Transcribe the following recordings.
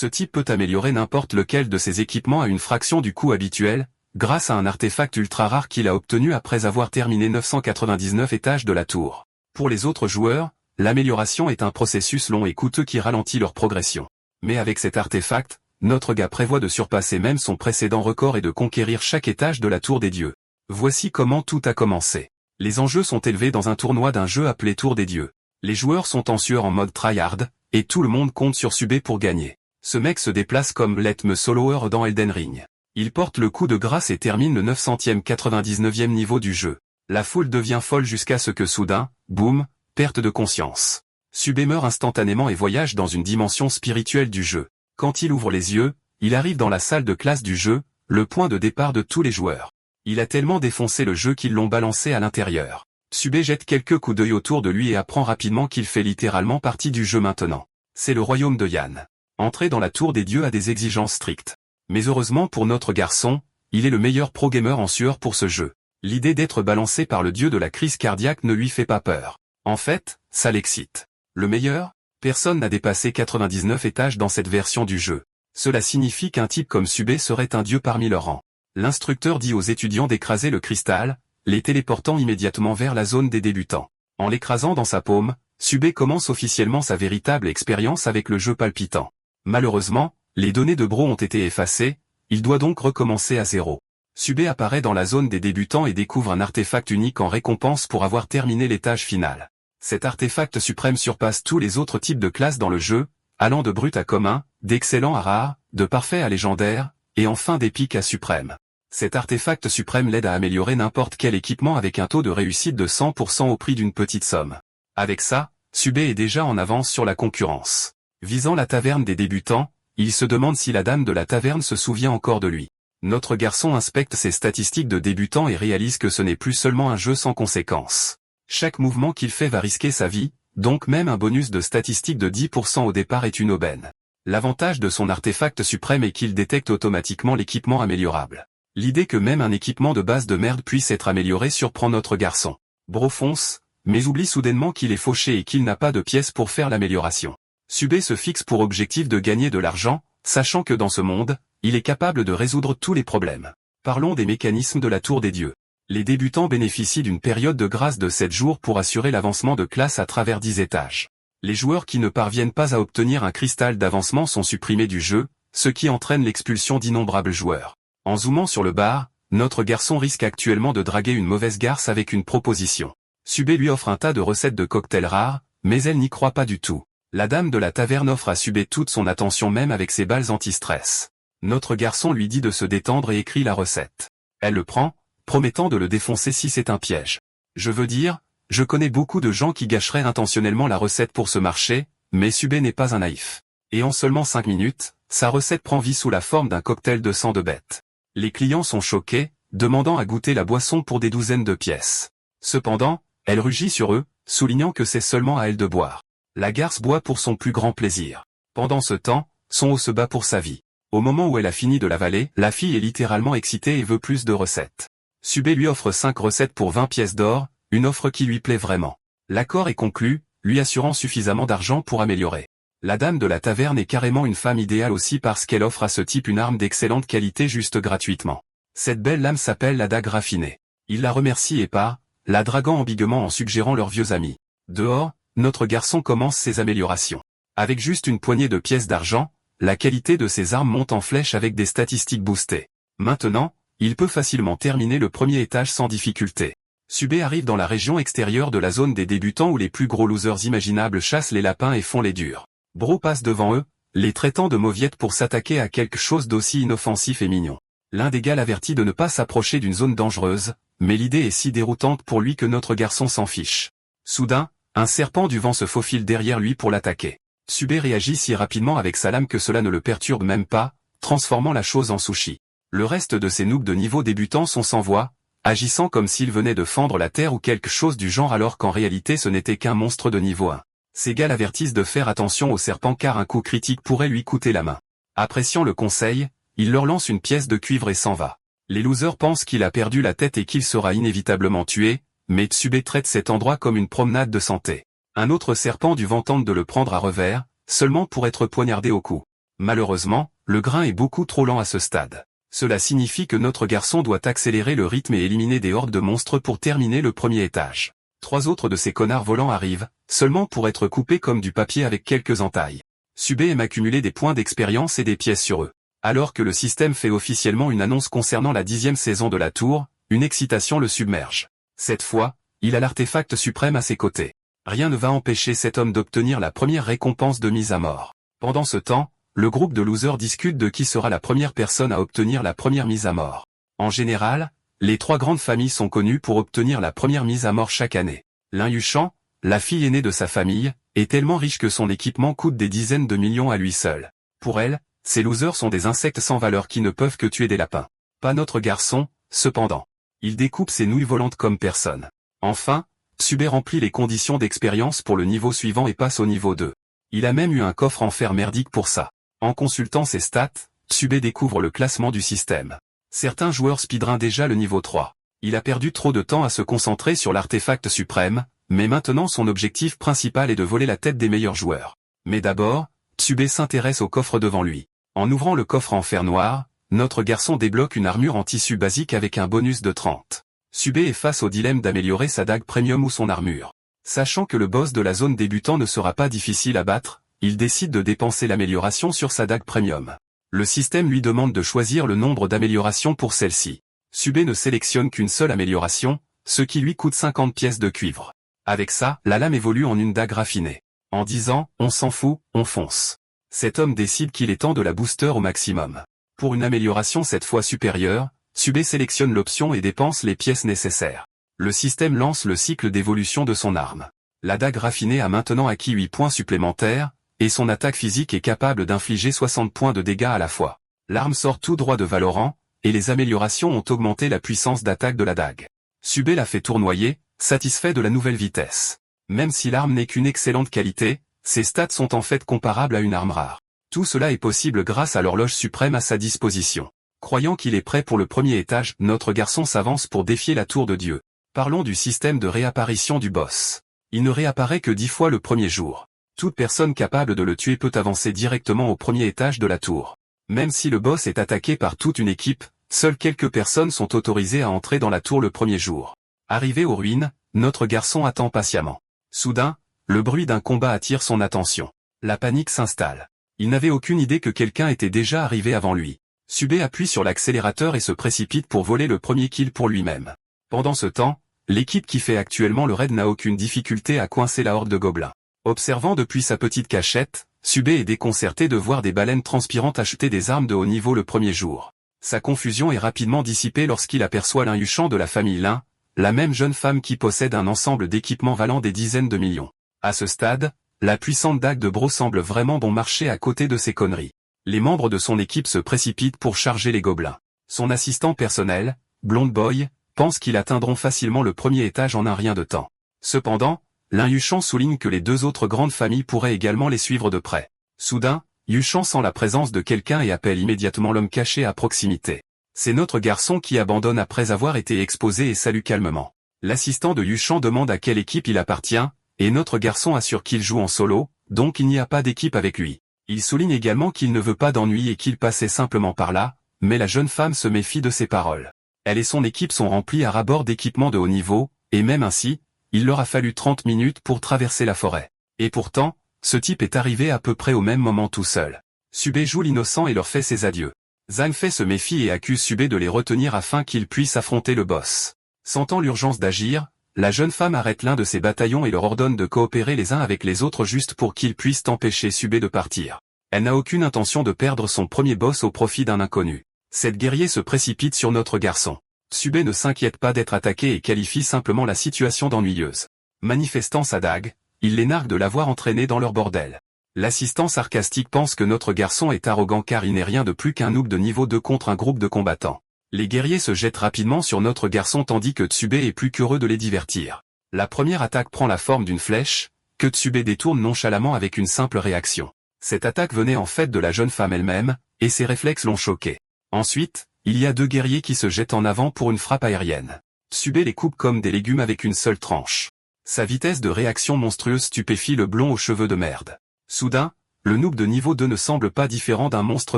Ce type peut améliorer n'importe lequel de ses équipements à une fraction du coût habituel, grâce à un artefact ultra rare qu'il a obtenu après avoir terminé 999 étages de la tour. Pour les autres joueurs, l'amélioration est un processus long et coûteux qui ralentit leur progression. Mais avec cet artefact, notre gars prévoit de surpasser même son précédent record et de conquérir chaque étage de la tour des dieux. Voici comment tout a commencé. Les enjeux sont élevés dans un tournoi d'un jeu appelé Tour des dieux. Les joueurs sont en sueur en mode tryhard, et tout le monde compte sur Subé pour gagner. Ce mec se déplace comme Let Me Solower dans Elden Ring. Il porte le coup de grâce et termine le 900e 99e niveau du jeu. La foule devient folle jusqu'à ce que soudain, boum, perte de conscience. Subé meurt instantanément et voyage dans une dimension spirituelle du jeu. Quand il ouvre les yeux, il arrive dans la salle de classe du jeu, le point de départ de tous les joueurs. Il a tellement défoncé le jeu qu'ils l'ont balancé à l'intérieur. Subé jette quelques coups d'œil autour de lui et apprend rapidement qu'il fait littéralement partie du jeu maintenant. C'est le royaume de Yann. Entrer dans la tour des dieux a des exigences strictes. Mais heureusement pour notre garçon, il est le meilleur pro-gamer en sueur pour ce jeu. L'idée d'être balancé par le dieu de la crise cardiaque ne lui fait pas peur. En fait, ça l'excite. Le meilleur? Personne n'a dépassé 99 étages dans cette version du jeu. Cela signifie qu'un type comme Subé serait un dieu parmi leurs rangs. L'instructeur dit aux étudiants d'écraser le cristal, les téléportant immédiatement vers la zone des débutants. En l'écrasant dans sa paume, Subé commence officiellement sa véritable expérience avec le jeu palpitant. Malheureusement, les données de Bro ont été effacées, il doit donc recommencer à zéro. Subé apparaît dans la zone des débutants et découvre un artefact unique en récompense pour avoir terminé l'étage final. Cet artefact suprême surpasse tous les autres types de classes dans le jeu, allant de brut à commun, d'excellent à rare, de parfait à légendaire, et enfin d'épique à suprême. Cet artefact suprême l'aide à améliorer n'importe quel équipement avec un taux de réussite de 100% au prix d'une petite somme. Avec ça, Subé est déjà en avance sur la concurrence. Visant la taverne des débutants, il se demande si la dame de la taverne se souvient encore de lui. Notre garçon inspecte ses statistiques de débutant et réalise que ce n'est plus seulement un jeu sans conséquences. Chaque mouvement qu'il fait va risquer sa vie, donc même un bonus de statistique de 10% au départ est une aubaine. L'avantage de son artefact suprême est qu'il détecte automatiquement l'équipement améliorable. L'idée que même un équipement de base de merde puisse être amélioré surprend notre garçon. Bro fonce, mais oublie soudainement qu'il est fauché et qu'il n'a pas de pièces pour faire l'amélioration. Subé se fixe pour objectif de gagner de l'argent, sachant que dans ce monde, il est capable de résoudre tous les problèmes. Parlons des mécanismes de la tour des dieux. Les débutants bénéficient d'une période de grâce de 7 jours pour assurer l'avancement de classe à travers 10 étages. Les joueurs qui ne parviennent pas à obtenir un cristal d'avancement sont supprimés du jeu, ce qui entraîne l'expulsion d'innombrables joueurs. En zoomant sur le bar, notre garçon risque actuellement de draguer une mauvaise garce avec une proposition. Subé lui offre un tas de recettes de cocktails rares, mais elle n'y croit pas du tout. La dame de la taverne offre à Subé toute son attention même avec ses balles anti-stress. Notre garçon lui dit de se détendre et écrit la recette. Elle le prend, promettant de le défoncer si c'est un piège. Je veux dire, je connais beaucoup de gens qui gâcheraient intentionnellement la recette pour ce marché, mais Subé n'est pas un naïf. Et en seulement 5 minutes, sa recette prend vie sous la forme d'un cocktail de sang de bête. Les clients sont choqués, demandant à goûter la boisson pour des douzaines de pièces. Cependant, elle rugit sur eux, soulignant que c'est seulement à elle de boire. La garce boit pour son plus grand plaisir. Pendant ce temps, son haut se bat pour sa vie. Au moment où elle a fini de l'avaler, la fille est littéralement excitée et veut plus de recettes. Subé lui offre 5 recettes pour 20 pièces d'or, une offre qui lui plaît vraiment. L'accord est conclu, lui assurant suffisamment d'argent pour améliorer. La dame de la taverne est carrément une femme idéale aussi parce qu'elle offre à ce type une arme d'excellente qualité juste gratuitement. Cette belle lame s'appelle la dague raffinée. Il la remercie et part, la draguant ambiguement en suggérant leurs vieux amis. Dehors, notre garçon commence ses améliorations. Avec juste une poignée de pièces d'argent, la qualité de ses armes monte en flèche avec des statistiques boostées. Maintenant, il peut facilement terminer le premier étage sans difficulté. Subé arrive dans la région extérieure de la zone des débutants où les plus gros losers imaginables chassent les lapins et font les durs. Bro passe devant eux, les traitant de mauviettes pour s'attaquer à quelque chose d'aussi inoffensif et mignon. L'un des gars l'avertit de ne pas s'approcher d'une zone dangereuse, mais l'idée est si déroutante pour lui que notre garçon s'en fiche. Soudain, un serpent du vent se faufile derrière lui pour l'attaquer. Subé réagit si rapidement avec sa lame que cela ne le perturbe même pas, transformant la chose en sushi. Le reste de ces noobs de niveau débutant sont sans voix, agissant comme s'ils venaient de fendre la terre ou quelque chose du genre alors qu'en réalité ce n'était qu'un monstre de niveau 1. Ces gars l'avertissent de faire attention au serpent car un coup critique pourrait lui coûter la main. Appréciant le conseil, il leur lance une pièce de cuivre et s'en va. Les losers pensent qu'il a perdu la tête et qu'il sera inévitablement tué, mais Subé traite cet endroit comme une promenade de santé. Un autre serpent du vent tente de le prendre à revers, seulement pour être poignardé au cou. Malheureusement, le grain est beaucoup trop lent à ce stade. Cela signifie que notre garçon doit accélérer le rythme et éliminer des hordes de monstres pour terminer le premier étage. 3 autres de ces connards volants arrivent, seulement pour être coupés comme du papier avec quelques entailles. Subé aime accumuler des points d'expérience et des pièces sur eux. Alors que le système fait officiellement une annonce concernant la 10e saison de la tour, une excitation le submerge. Cette fois, il a l'artefact suprême à ses côtés. Rien ne va empêcher cet homme d'obtenir la première récompense de mise à mort. Pendant ce temps, le groupe de losers discute de qui sera la première personne à obtenir la première mise à mort. En général, les 3 grandes familles sont connues pour obtenir la première mise à mort chaque année. Lin Yushang, la fille aînée de sa famille, est tellement riche que son équipement coûte des dizaines de millions à lui seul. Pour elle, ces losers sont des insectes sans valeur qui ne peuvent que tuer des lapins. Pas notre garçon, cependant. Il découpe ses nouilles volantes comme personne. Enfin, Tsubé remplit les conditions d'expérience pour le niveau suivant et passe au niveau 2. Il a même eu un coffre en fer merdique pour ça. En consultant ses stats, Tsubé découvre le classement du système. Certains joueurs speedrun déjà le niveau 3. Il a perdu trop de temps à se concentrer sur l'artefact suprême, mais maintenant son objectif principal est de voler la tête des meilleurs joueurs. Mais d'abord, Tsubé s'intéresse au coffre devant lui. En ouvrant le coffre en fer noir, notre garçon débloque une armure en tissu basique avec un bonus de 30. Tsubé est face au dilemme d'améliorer sa dague premium ou son armure. Sachant que le boss de la zone débutant ne sera pas difficile à battre, il décide de dépenser l'amélioration sur sa dague premium. Le système lui demande de choisir le nombre d'améliorations pour celle-ci. Tsubé ne sélectionne qu'une seule amélioration, ce qui lui coûte 50 pièces de cuivre. Avec ça, la lame évolue en une dague raffinée. En disant « on s'en fout, on fonce ». Cet homme décide qu'il est temps de la booster au maximum. Pour une amélioration cette fois supérieure, Tsubé sélectionne l'option et dépense les pièces nécessaires. Le système lance le cycle d'évolution de son arme. La dague raffinée a maintenant acquis 8 points supplémentaires, et son attaque physique est capable d'infliger 60 points de dégâts à la fois. L'arme sort tout droit de Valorant, et les améliorations ont augmenté la puissance d'attaque de la dague. Tsubé l'a fait tournoyer, satisfait de la nouvelle vitesse. Même si l'arme n'est qu'une excellente qualité, ses stats sont en fait comparables à une arme rare. Tout cela est possible grâce à l'horloge suprême à sa disposition. Croyant qu'il est prêt pour le premier étage, notre garçon s'avance pour défier la tour de Dieu. Parlons du système de réapparition du boss. Il ne réapparaît que 10 fois le premier jour. Toute personne capable de le tuer peut avancer directement au premier étage de la tour. Même si le boss est attaqué par toute une équipe, seules quelques personnes sont autorisées à entrer dans la tour le premier jour. Arrivé aux ruines, notre garçon attend patiemment. Soudain, le bruit d'un combat attire son attention. La panique s'installe. Il n'avait aucune idée que quelqu'un était déjà arrivé avant lui. Tsubé appuie sur l'accélérateur et se précipite pour voler le premier kill pour lui-même. Pendant ce temps, l'équipe qui fait actuellement le raid n'a aucune difficulté à coincer la horde de gobelins. Observant depuis sa petite cachette, Tsubé est déconcerté de voir des baleines transpirantes acheter des armes de haut niveau le premier jour. Sa confusion est rapidement dissipée lorsqu'il aperçoit Lin Yushang de la famille Lin, la même jeune femme qui possède un ensemble d'équipements valant des dizaines de millions. À ce stade, la puissante dague de Bro semble vraiment bon marché à côté de ces conneries. Les membres de son équipe se précipitent pour charger les gobelins. Son assistant personnel, Blonde Boy, pense qu'ils atteindront facilement le premier étage en un rien de temps. Cependant, Lin Yushang souligne que les 2 autres grandes familles pourraient également les suivre de près. Soudain, Yushang sent la présence de quelqu'un et appelle immédiatement l'homme caché à proximité. C'est notre garçon qui abandonne après avoir été exposé et salue calmement. L'assistant de Yushang demande à quelle équipe il appartient, et notre garçon assure qu'il joue en solo, donc il n'y a pas d'équipe avec lui. Il souligne également qu'il ne veut pas d'ennui et qu'il passait simplement par là, mais la jeune femme se méfie de ses paroles. Elle et son équipe sont remplis à ras-bord d'équipements de haut niveau, et même ainsi, il leur a fallu 30 minutes pour traverser la forêt. Et pourtant, ce type est arrivé à peu près au même moment tout seul. Tsubé joue l'innocent et leur fait ses adieux. Zanfei se méfie et accuse Tsubé de les retenir afin qu'ils puissent affronter le boss. Sentant l'urgence d'agir, la jeune femme arrête l'un de ses bataillons et leur ordonne de coopérer les uns avec les autres juste pour qu'ils puissent empêcher Tsubé de partir. Elle n'a aucune intention de perdre son premier boss au profit d'un inconnu. Cette guerrier se précipite sur notre garçon. Tsubé ne s'inquiète pas d'être attaqué et qualifie simplement la situation d'ennuyeuse. Manifestant sa dague, il les nargue de l'avoir entraîné dans leur bordel. L'assistant sarcastique pense que notre garçon est arrogant car il n'est rien de plus qu'un noob de niveau 2 contre un groupe de combattants. Les guerriers se jettent rapidement sur notre garçon tandis que Tsubé est plus qu'heureux de les divertir. La première attaque prend la forme d'une flèche, que Tsubé détourne nonchalamment avec une simple réaction. Cette attaque venait en fait de la jeune femme elle-même, et ses réflexes l'ont choqué. Ensuite, il y a 2 guerriers qui se jettent en avant pour une frappe aérienne. Tsubé les coupe comme des légumes avec une seule tranche. Sa vitesse de réaction monstrueuse stupéfie le blond aux cheveux de merde. Soudain, le noob de niveau 2 ne semble pas différent d'un monstre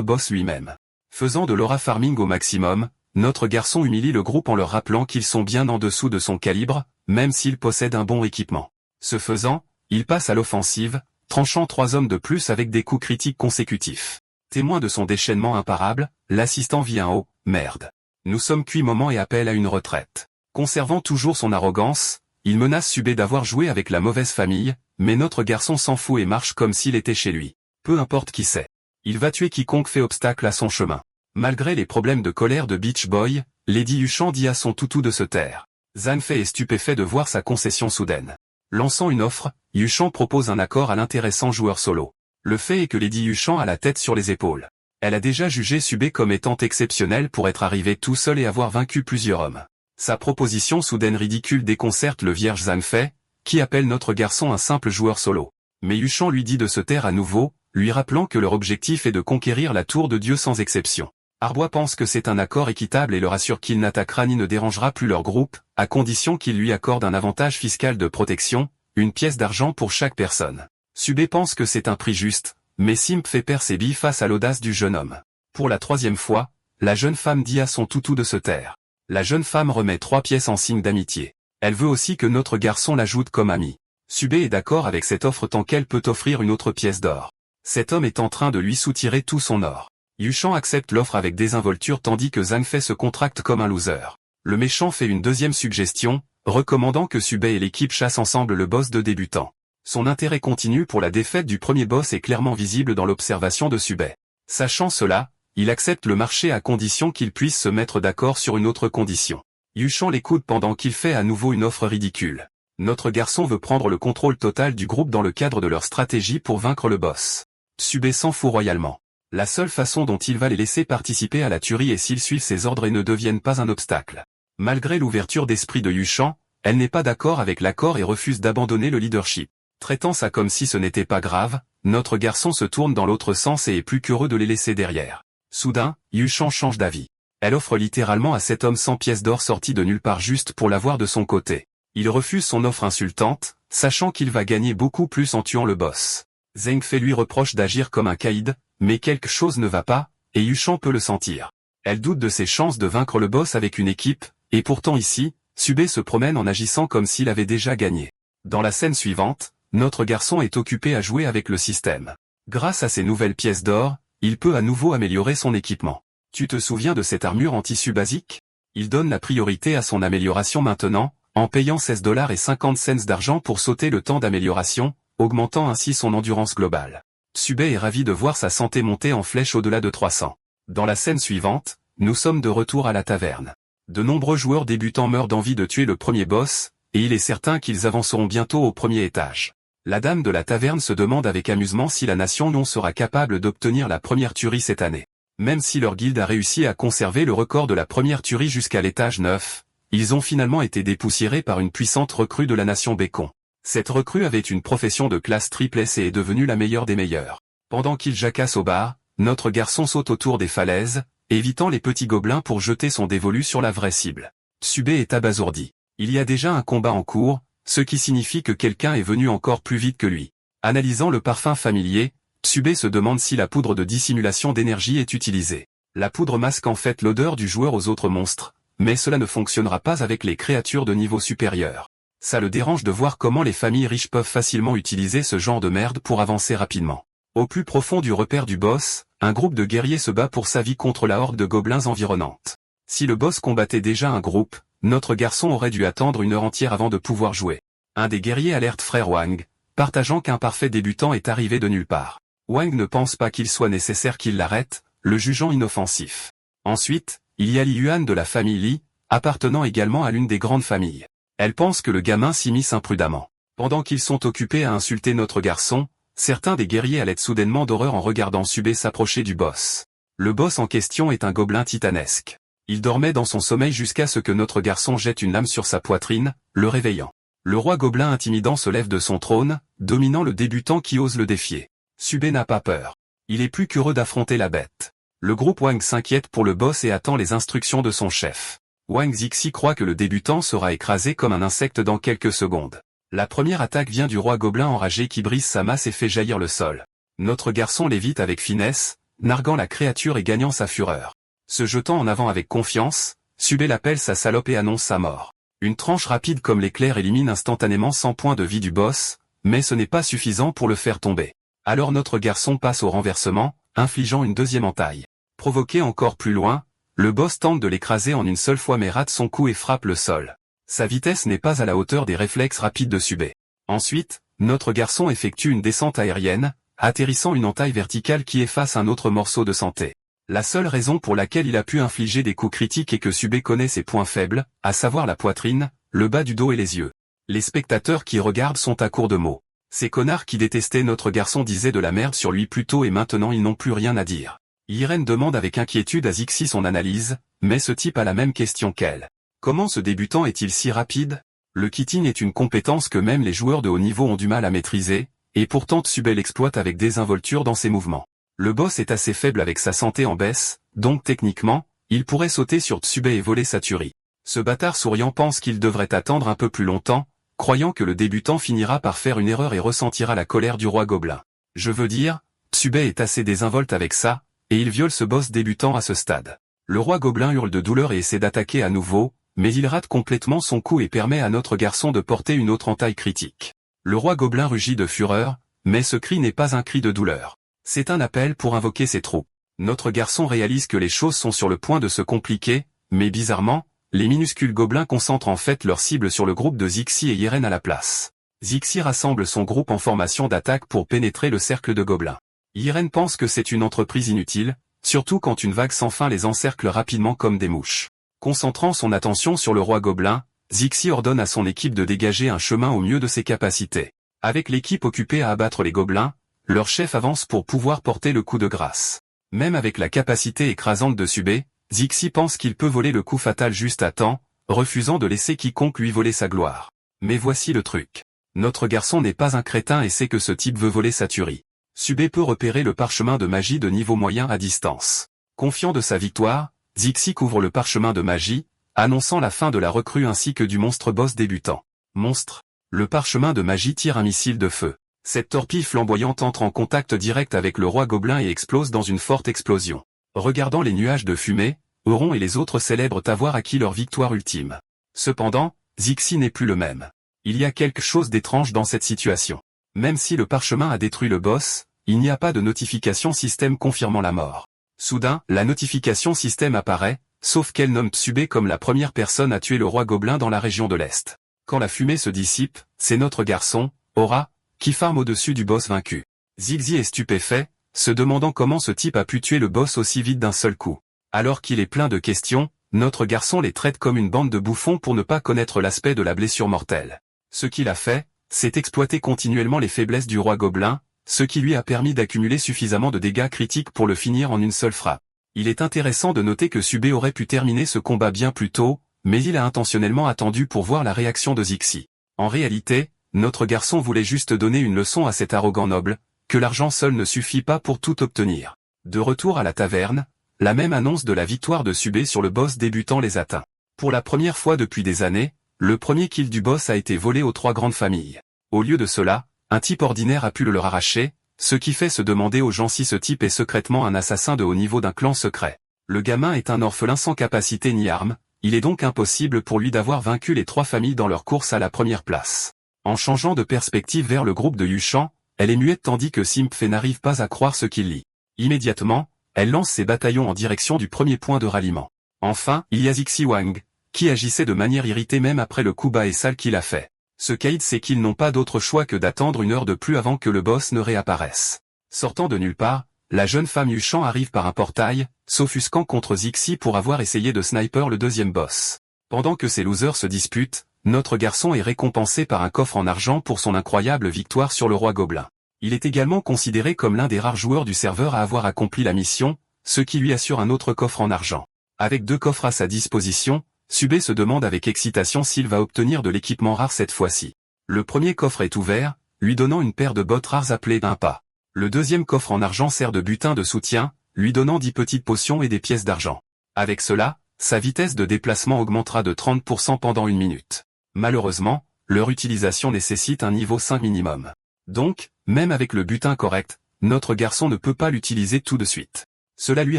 boss lui-même. Faisant de l'aura farming au maximum, notre garçon humilie le groupe en leur rappelant qu'ils sont bien en dessous de son calibre, même s'ils possèdent un bon équipement. Ce faisant, il passe à l'offensive, tranchant 3 hommes de plus avec des coups critiques consécutifs. Témoin de son déchaînement imparable, l'assistant vit un « oh, merde. Nous sommes cuits » moment et appelle à une retraite. Conservant toujours son arrogance, il menace Subé d'avoir joué avec la mauvaise famille, mais notre garçon s'en fout et marche comme s'il était chez lui. Peu importe qui c'est. Il va tuer quiconque fait obstacle à son chemin. Malgré les problèmes de colère de Beach Boy, Lady Yuchan dit à son toutou de se taire. Zanfei est stupéfait de voir sa concession soudaine. Lançant une offre, Yuchan propose un accord à l'intéressant joueur solo. Le fait est que Lady Yuchan a la tête sur les épaules. Elle a déjà jugé Subé comme étant exceptionnel pour être arrivé tout seul et avoir vaincu plusieurs hommes. Sa proposition soudaine ridicule déconcerte le vierge Zanfei, qui appelle notre garçon un simple joueur solo. Mais Yuchan lui dit de se taire à nouveau, lui rappelant que leur objectif est de conquérir la tour de Dieu sans exception. Arbois pense que c'est un accord équitable et le rassure qu'il n'attaquera ni ne dérangera plus leur groupe, à condition qu'il lui accorde un avantage fiscal de protection, une pièce d'argent pour chaque personne. Subé pense que c'est un prix juste, mais Simp fait perdre ses billes face à l'audace du jeune homme. Pour la 3e fois, la jeune femme dit à son toutou de se taire. La jeune femme remet 3 pièces en signe d'amitié. Elle veut aussi que notre garçon l'ajoute comme ami. Subé est d'accord avec cette offre tant qu'elle peut offrir une autre pièce d'or. Cet homme est en train de lui soutirer tout son or. Yuchan accepte l'offre avec désinvolture tandis que Zanfei se contracte comme un loser. Le méchant fait une deuxième suggestion, recommandant que Subé et l'équipe chassent ensemble le boss de débutant. Son intérêt continu pour la défaite du premier boss est clairement visible dans l'observation de Subé. Sachant cela, il accepte le marché à condition qu'il puisse se mettre d'accord sur une autre condition. Yuchan l'écoute pendant qu'il fait à nouveau une offre ridicule. Notre garçon veut prendre le contrôle total du groupe dans le cadre de leur stratégie pour vaincre le boss. Subé s'en fout royalement. La seule façon dont il va les laisser participer à la tuerie est s'ils suivent ses ordres et ne deviennent pas un obstacle. Malgré l'ouverture d'esprit de Yuchan, elle n'est pas d'accord avec l'accord et refuse d'abandonner le leadership. Traitant ça comme si ce n'était pas grave, notre garçon se tourne dans l'autre sens et est plus qu'heureux de les laisser derrière. Soudain, Yuchan change d'avis. Elle offre littéralement à cet homme 100 pièces d'or sorties de nulle part juste pour l'avoir de son côté. Il refuse son offre insultante, sachant qu'il va gagner beaucoup plus en tuant le boss. Zanfei lui reproche d'agir comme un caïd, mais quelque chose ne va pas, et Yuchan peut le sentir. Elle doute de ses chances de vaincre le boss avec une équipe, et pourtant ici, Subé se promène en agissant comme s'il avait déjà gagné. Dans la scène suivante, notre garçon est occupé à jouer avec le système. Grâce à ses nouvelles pièces d'or, il peut à nouveau améliorer son équipement. Tu te souviens de cette armure en tissu basique? Il donne la priorité à son amélioration maintenant, en payant 16,50 $ d'argent pour sauter le temps d'amélioration, augmentant ainsi son endurance globale. Subé est ravi de voir sa santé monter en flèche au-delà de 300. Dans la scène suivante, nous sommes de retour à la taverne. De nombreux joueurs débutants meurent d'envie de tuer le premier boss, et il est certain qu'ils avanceront bientôt au premier étage. La dame de la taverne se demande avec amusement si la nation non sera capable d'obtenir la première tuerie cette année. Même si leur guilde a réussi à conserver le record de la première tuerie jusqu'à l'étage 9, ils ont finalement été dépoussiérés par une puissante recrue de la nation Bacon. Cette recrue avait une profession de classe triple S et est devenue la meilleure des meilleures. Pendant qu'il jacasse au bar, notre garçon saute autour des falaises, évitant les petits gobelins pour jeter son dévolu sur la vraie cible. Subé est abasourdi. Il y a déjà un combat en cours, ce qui signifie que quelqu'un est venu encore plus vite que lui. Analysant le parfum familier, Subé se demande si la poudre de dissimulation d'énergie est utilisée. La poudre masque en fait l'odeur du joueur aux autres monstres, mais cela ne fonctionnera pas avec les créatures de niveau supérieur. Ça le dérange de voir comment les familles riches peuvent facilement utiliser ce genre de merde pour avancer rapidement. Au plus profond du repère du boss, un groupe de guerriers se bat pour sa vie contre la horde de gobelins environnante. Si le boss combattait déjà un groupe, notre garçon aurait dû attendre une heure entière avant de pouvoir jouer. Un des guerriers alerte frère Wang, partageant qu'un parfait débutant est arrivé de nulle part. Wang ne pense pas qu'il soit nécessaire qu'il l'arrête, le jugeant inoffensif. Ensuite, il y a Li Yuan de la famille Li, appartenant également à l'une des grandes familles. Elle pense que le gamin s'immisce imprudemment. Pendant qu'ils sont occupés à insulter notre garçon, certains des guerriers alertent soudainement d'horreur en regardant Subé s'approcher du boss. Le boss en question est un gobelin titanesque. Il dormait dans son sommeil jusqu'à ce que notre garçon jette une lame sur sa poitrine, le réveillant. Le roi gobelin intimidant se lève de son trône, dominant le débutant qui ose le défier. Subé n'a pas peur. Il est plus qu'heureux d'affronter la bête. Le groupe Wang s'inquiète pour le boss et attend les instructions de son chef. Wang Zixi croit que le débutant sera écrasé comme un insecte dans quelques secondes. La première attaque vient du roi gobelin enragé qui brise sa masse et fait jaillir le sol. Notre garçon l'évite avec finesse, narguant la créature et gagnant sa fureur. Se jetant en avant avec confiance, Subé l'appelle sa salope et annonce sa mort. Une tranche rapide comme l'éclair élimine instantanément 100 points de vie du boss, mais ce n'est pas suffisant pour le faire tomber. Alors notre garçon passe au renversement, infligeant une deuxième entaille. Provoqué encore plus loin, le boss tente de l'écraser en une seule fois mais rate son coup et frappe le sol. Sa vitesse n'est pas à la hauteur des réflexes rapides de Subé. Ensuite, notre garçon effectue une descente aérienne, atterrissant une entaille verticale qui efface un autre morceau de santé. La seule raison pour laquelle il a pu infliger des coups critiques est que Subé connaît ses points faibles, à savoir la poitrine, le bas du dos et les yeux. Les spectateurs qui regardent sont à court de mots. Ces connards qui détestaient notre garçon disaient de la merde sur lui plus tôt et maintenant ils n'ont plus rien à dire. Irène demande avec inquiétude à Zixi son analyse, mais ce type a la même question qu'elle. Comment ce débutant est-il si rapide? Le kitting est une compétence que même les joueurs de haut niveau ont du mal à maîtriser, et pourtant Subé l'exploite avec désinvolture dans ses mouvements. Le boss est assez faible avec sa santé en baisse, donc techniquement, il pourrait sauter sur Subé et voler sa tuerie. Ce bâtard souriant pense qu'il devrait attendre un peu plus longtemps, croyant que le débutant finira par faire une erreur et ressentira la colère du roi gobelin. Je veux dire, Subé est assez désinvolte avec ça, et il viole ce boss débutant à ce stade. Le roi gobelin hurle de douleur et essaie d'attaquer à nouveau, mais il rate complètement son coup et permet à notre garçon de porter une autre entaille critique. Le roi gobelin rugit de fureur, mais ce cri n'est pas un cri de douleur. C'est un appel pour invoquer ses troupes. Notre garçon réalise que les choses sont sur le point de se compliquer, mais bizarrement, les minuscules gobelins concentrent en fait leur cible sur le groupe de Zixi et Irène à la place. Zixi rassemble son groupe en formation d'attaque pour pénétrer le cercle de gobelins. Irène pense que c'est une entreprise inutile, surtout quand une vague sans fin les encercle rapidement comme des mouches. Concentrant son attention sur le roi gobelin, Zixi ordonne à son équipe de dégager un chemin au mieux de ses capacités. Avec l'équipe occupée à abattre les gobelins, leur chef avance pour pouvoir porter le coup de grâce. Même avec la capacité écrasante de Subé, Zixi pense qu'il peut voler le coup fatal juste à temps, refusant de laisser quiconque lui voler sa gloire. Mais voici le truc. Notre garçon n'est pas un crétin et sait que ce type veut voler sa tuerie. Subé peut repérer le parchemin de magie de niveau moyen à distance. Confiant de sa victoire, Zixi couvre le parchemin de magie, annonçant la fin de la recrue ainsi que du monstre boss débutant. Monstre. Le parchemin de magie tire un missile de feu. Cette torpille flamboyante entre en contact direct avec le roi gobelin et explose dans une forte explosion. Regardant les nuages de fumée, Euron et les autres célèbrent avoir acquis leur victoire ultime. Cependant, Zixi n'est plus le même. Il y a quelque chose d'étrange dans cette situation. Même si le parchemin a détruit le boss, il n'y a pas de notification système confirmant la mort. Soudain, la notification système apparaît, sauf qu'elle nomme Subé comme la première personne à tuer le roi gobelin dans la région de l'Est. Quand la fumée se dissipe, c'est notre garçon, Aura, qui farme au-dessus du boss vaincu. Zixi est stupéfait, se demandant comment ce type a pu tuer le boss aussi vite d'un seul coup. Alors qu'il est plein de questions, notre garçon les traite comme une bande de bouffons pour ne pas connaître l'aspect de la blessure mortelle. Ce qu'il a fait, c'est exploiter continuellement les faiblesses du roi gobelin, ce qui lui a permis d'accumuler suffisamment de dégâts critiques pour le finir en une seule frappe. Il est intéressant de noter que Subé aurait pu terminer ce combat bien plus tôt, mais il a intentionnellement attendu pour voir la réaction de Zixi. En réalité, notre garçon voulait juste donner une leçon à cet arrogant noble, que l'argent seul ne suffit pas pour tout obtenir. De retour à la taverne, la même annonce de la victoire de Subé sur le boss débutant les atteint. Pour la première fois depuis des années, le premier kill du boss a été volé aux trois grandes familles. Au lieu de cela, un type ordinaire a pu le leur arracher, ce qui fait se demander aux gens si ce type est secrètement un assassin de haut niveau d'un clan secret. Le gamin est un orphelin sans capacité ni arme, il est donc impossible pour lui d'avoir vaincu les trois familles dans leur course à la première place. En changeant de perspective vers le groupe de Yushan, elle est muette tandis que Simpfe n'arrive pas à croire ce qu'il lit. Immédiatement, elle lance ses bataillons en direction du premier point de ralliement. Enfin, il y a Zixi Wang, qui agissait de manière irritée même après le coup bas et sale qu'il a fait. Ce caïd sait qu'ils n'ont pas d'autre choix que d'attendre une heure de plus avant que le boss ne réapparaisse. Sortant de nulle part, la jeune femme Yushan arrive par un portail, s'offusquant contre Zixi pour avoir essayé de sniper le deuxième boss. Pendant que ces losers se disputent, notre garçon est récompensé par un coffre en argent pour son incroyable victoire sur le roi gobelin. Il est également considéré comme l'un des rares joueurs du serveur à avoir accompli la mission, ce qui lui assure un autre coffre en argent. Avec 2 coffres à sa disposition, Subé se demande avec excitation s'il va obtenir de l'équipement rare cette fois-ci. Le premier coffre est ouvert, lui donnant une paire de bottes rares appelées un pas. Le deuxième coffre en argent sert de butin de soutien, lui donnant 10 petites potions et des pièces d'argent. Avec cela, sa vitesse de déplacement augmentera de 30% pendant 1 minute. Malheureusement, leur utilisation nécessite un niveau 5 minimum. Donc, même avec le butin correct, notre garçon ne peut pas l'utiliser tout de suite. Cela lui